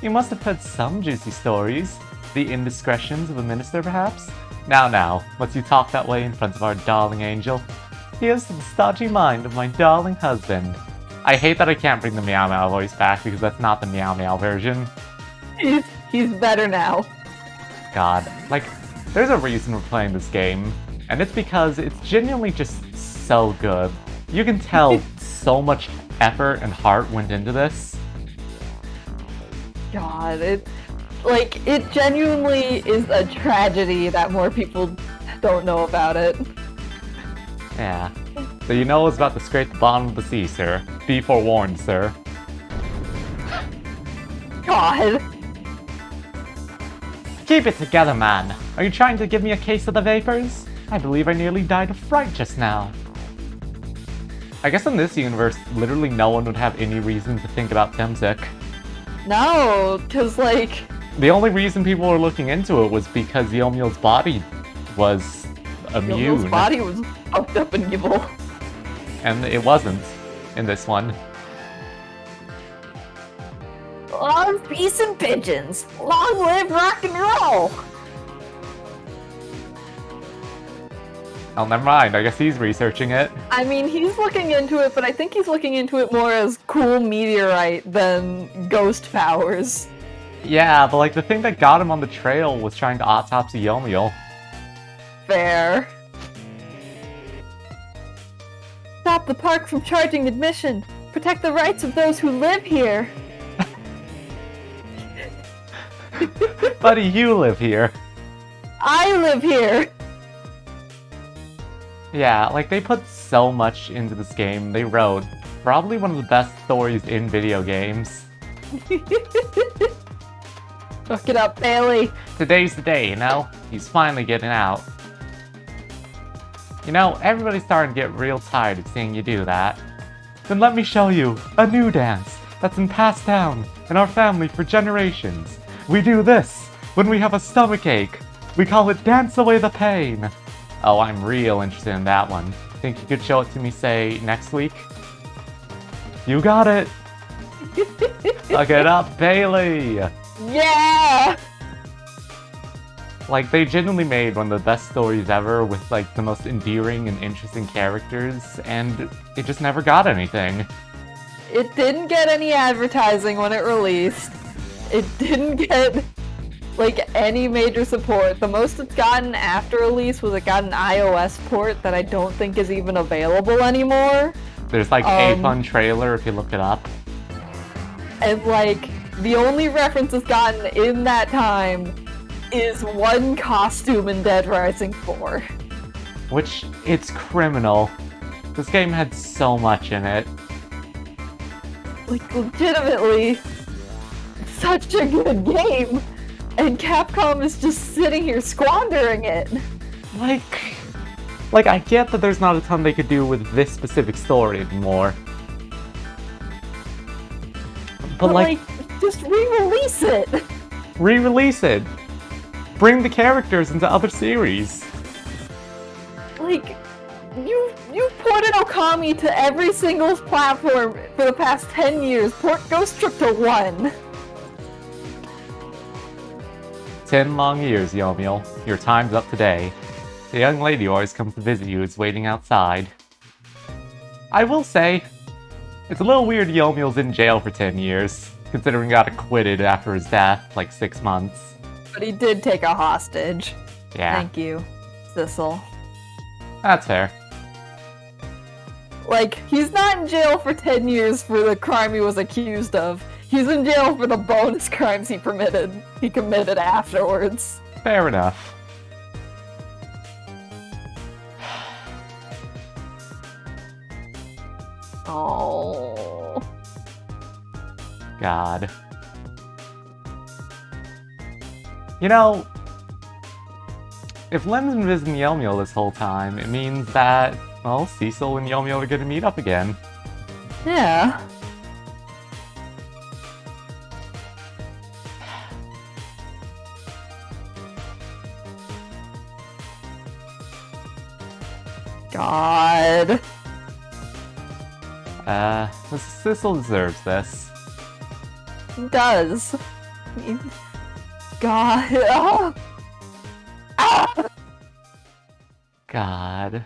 You must have heard some juicy stories. The indiscretions of a minister, perhaps? Now, must you talk that way in front of our darling angel? Here's to the stodgy mind of my darling husband. I hate that I can't bring the Meow Meow voice back because that's not the Meow Meow version. He's better now. God, like, there's a reason we're playing this game, and it's because it's genuinely just so good. You can tell so much effort and heart went into this. God, it genuinely is a tragedy that more people don't know about it. Yeah. So you know it's about to scrape the bottom of the sea, sir. Be forewarned, sir. God! Keep it together, man. Are you trying to give me a case of the vapors? I believe I nearly died of fright just now. I guess in this universe, literally no one would have any reason to think about Temsik. No, because, like... The only reason people were looking into it was because Yomiel's body was immune. Yomiel's body was fucked up and evil. And it wasn't in this one. Long peace and pigeons. Long live rock and roll. Oh, never mind. I guess he's researching it. I mean, he's looking into it, but I think he's looking into it more as cool meteorite than ghost powers. Yeah, but like the thing that got him on the trail was trying to autopsy Yomiel. Fair. Stop the park from charging admission. Protect the rights of those who live here. Buddy, you live here. I live here. Yeah, like they put so much into this game. They wrote probably one of the best stories in video games. Look it up, Bailey. Today's the day, you know? He's finally getting out. You know, everybody's starting to get real tired of seeing you do that. Then let me show you a new dance that's been passed down in our family for generations. We do this when we have a stomachache. We call it Dance Away the Pain. Oh, I'm real interested in that one. Think you could show it to me, say, next week? You got it! Look it up, Bailey! Yeah! Like, they genuinely made one of the best stories ever with, like, the most endearing and interesting characters, and it just never got anything. It didn't get any advertising when it released. It didn't get, like, any major support. The most it's gotten after release was it got an iOS port that I don't think is even available anymore. There's, like, a fun trailer if you look it up. And, like, the only reference it's gotten in that time is one costume in Dead Rising 4. Which, it's criminal. This game had so much in it. Like, legitimately, such a good game, and Capcom is just sitting here squandering it. Like, I get that there's not a ton they could do with this specific story anymore. But like, just re-release it! Re-release it! Bring the characters into other series! Like, you've ported Okami to every single platform for the past 10 years. Port Ghost Trick to 1. 10 long years, Yomiel. Your time's up today. The young lady who always comes to visit you is waiting outside. I will say, it's a little weird Yomiel's in jail for 10 years, considering he got acquitted after his death, like 6 months. But he did take a hostage. Yeah. Thank you, Sissel. That's fair. Like, he's not in jail for 10 years for the crime he was accused of. He's in jail for the bonus crimes he committed afterwards. Fair enough. Oh. God. You know, if Len's been visiting Yomiel this whole time, it means that, well, Cecil and Yomiel are gonna meet up again. Yeah. God. Cecil deserves this. He does. God. Oh. Ah! God.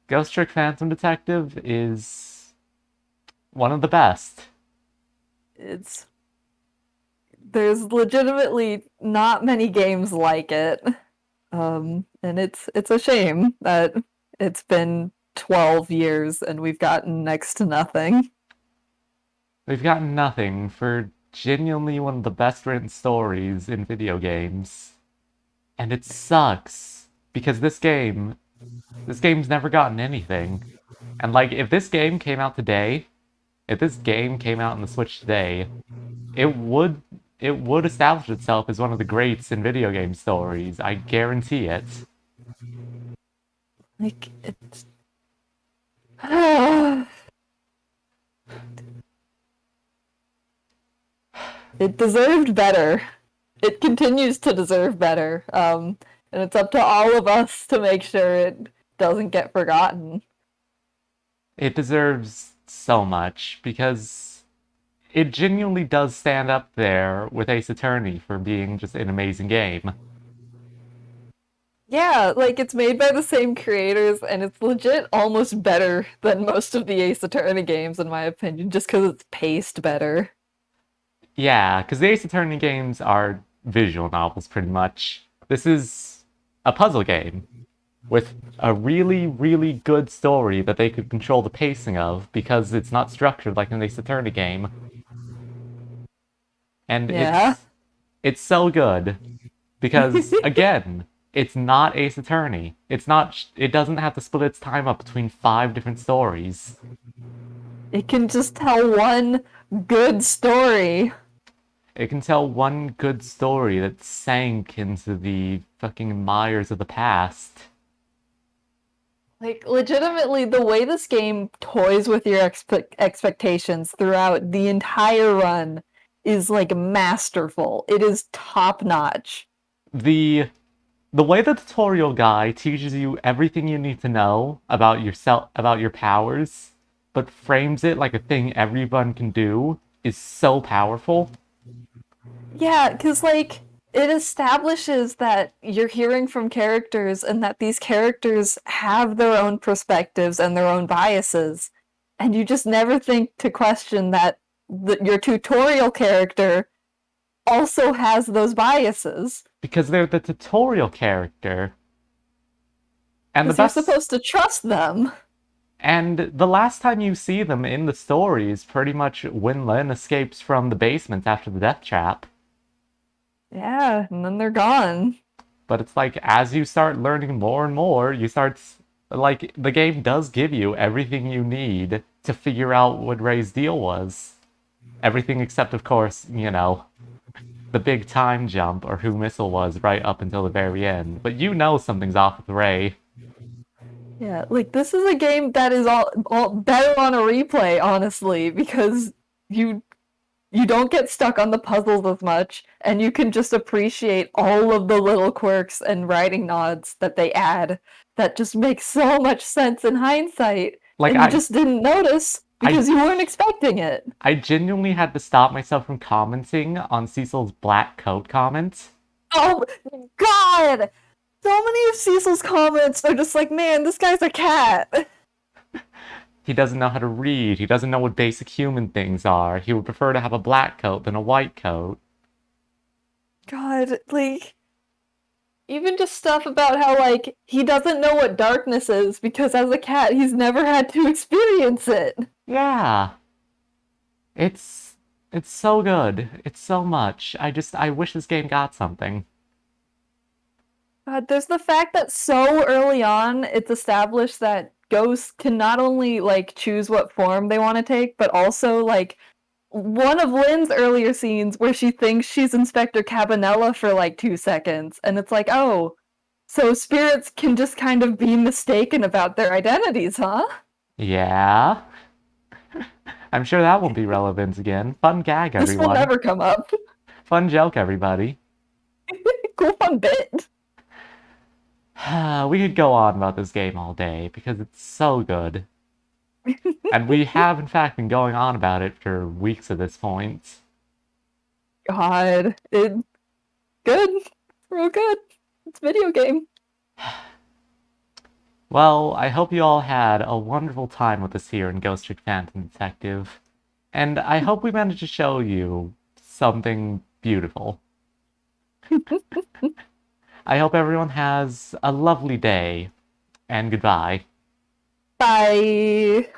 Ghost Trick Phantom Detective is one of the best. There's legitimately not many games like it. And it's a shame that it's been 12 years and we've gotten next to nothing. We've gotten nothing for genuinely one of the best written stories in video games. And it sucks, because this game's never gotten anything. And like, if this game came out today, if this game came out on the Switch today, it would establish itself as one of the greats in video game stories. I guarantee it. Like, it's... It deserved better. It continues to deserve better. And it's up to all of us to make sure it doesn't get forgotten. It deserves so much because it genuinely does stand up there with Ace Attorney for being just an amazing game. Yeah, like, it's made by the same creators, and it's legit almost better than most of the Ace Attorney games, in my opinion, just because it's paced better. Yeah, because the Ace Attorney games are visual novels pretty much. This is a puzzle game with a really, really good story that they could control the pacing of because it's not structured like an Ace Attorney game. And Yeah. it's so good because, again, it's not Ace Attorney. It doesn't have to split its time up between 5 different stories. It can just tell one good story. It can tell one good story that sank into the fucking mires of the past. Like, legitimately, the way this game toys with your expectations throughout the entire run is, like, masterful. It is top-notch. The way the tutorial guy teaches you everything you need to know about yourself, about your powers, but frames it like a thing everyone can do, is so powerful. Yeah, because, like, it establishes that you're hearing from characters and that these characters have their own perspectives and their own biases. And you just never think to question that your tutorial character also has those biases. Because they're the tutorial character. And the Because best... you're supposed to trust them. And the last time you see them in the story is pretty much when Lynn escapes from the basement after the death trap. Yeah, and then they're gone. But it's like, as you start learning more and more, you start... Like, the game does give you everything you need to figure out what Ray's deal was. Everything except, of course, you know, the big time jump or who Missile was right up until the very end. But you know something's off with Ray. Yeah, like, this is a game that is all better on a replay, honestly, because you don't get stuck on the puzzles as much, and you can just appreciate all of the little quirks and writing nods that they add that just make so much sense in hindsight, Like, and you just didn't notice because you weren't expecting it. I genuinely had to stop myself from commenting on Cecil's black coat comment. Oh, God! So many of Cecil's comments are just like, man, this guy's a cat. He doesn't know how to read. He doesn't know what basic human things are. He would prefer to have a black coat than a white coat. God, like, even just stuff about how, like, he doesn't know what darkness is because as a cat, he's never had to experience it. Yeah. It's so good. It's so much. I wish this game got something. God, there's the fact that so early on, it's established that ghosts can not only, like, choose what form they want to take, but also, like, one of Lynn's earlier scenes where she thinks she's Inspector Cabanela for, like, 2 seconds, and it's like, oh, so spirits can just kind of be mistaken about their identities, huh? Yeah. I'm sure that won't be relevant again. Fun gag, everyone. This will never come up. Fun joke, everybody. Cool fun bit. We could go on about this game all day because it's so good. And we have, in fact, been going on about it for weeks at this point. God, it's good. Real good. It's a video game. Well, I hope you all had a wonderful time with us here in Ghost Trick Phantom Detective. And I hope we managed to show you something beautiful. I hope everyone has a lovely day, and goodbye. Bye.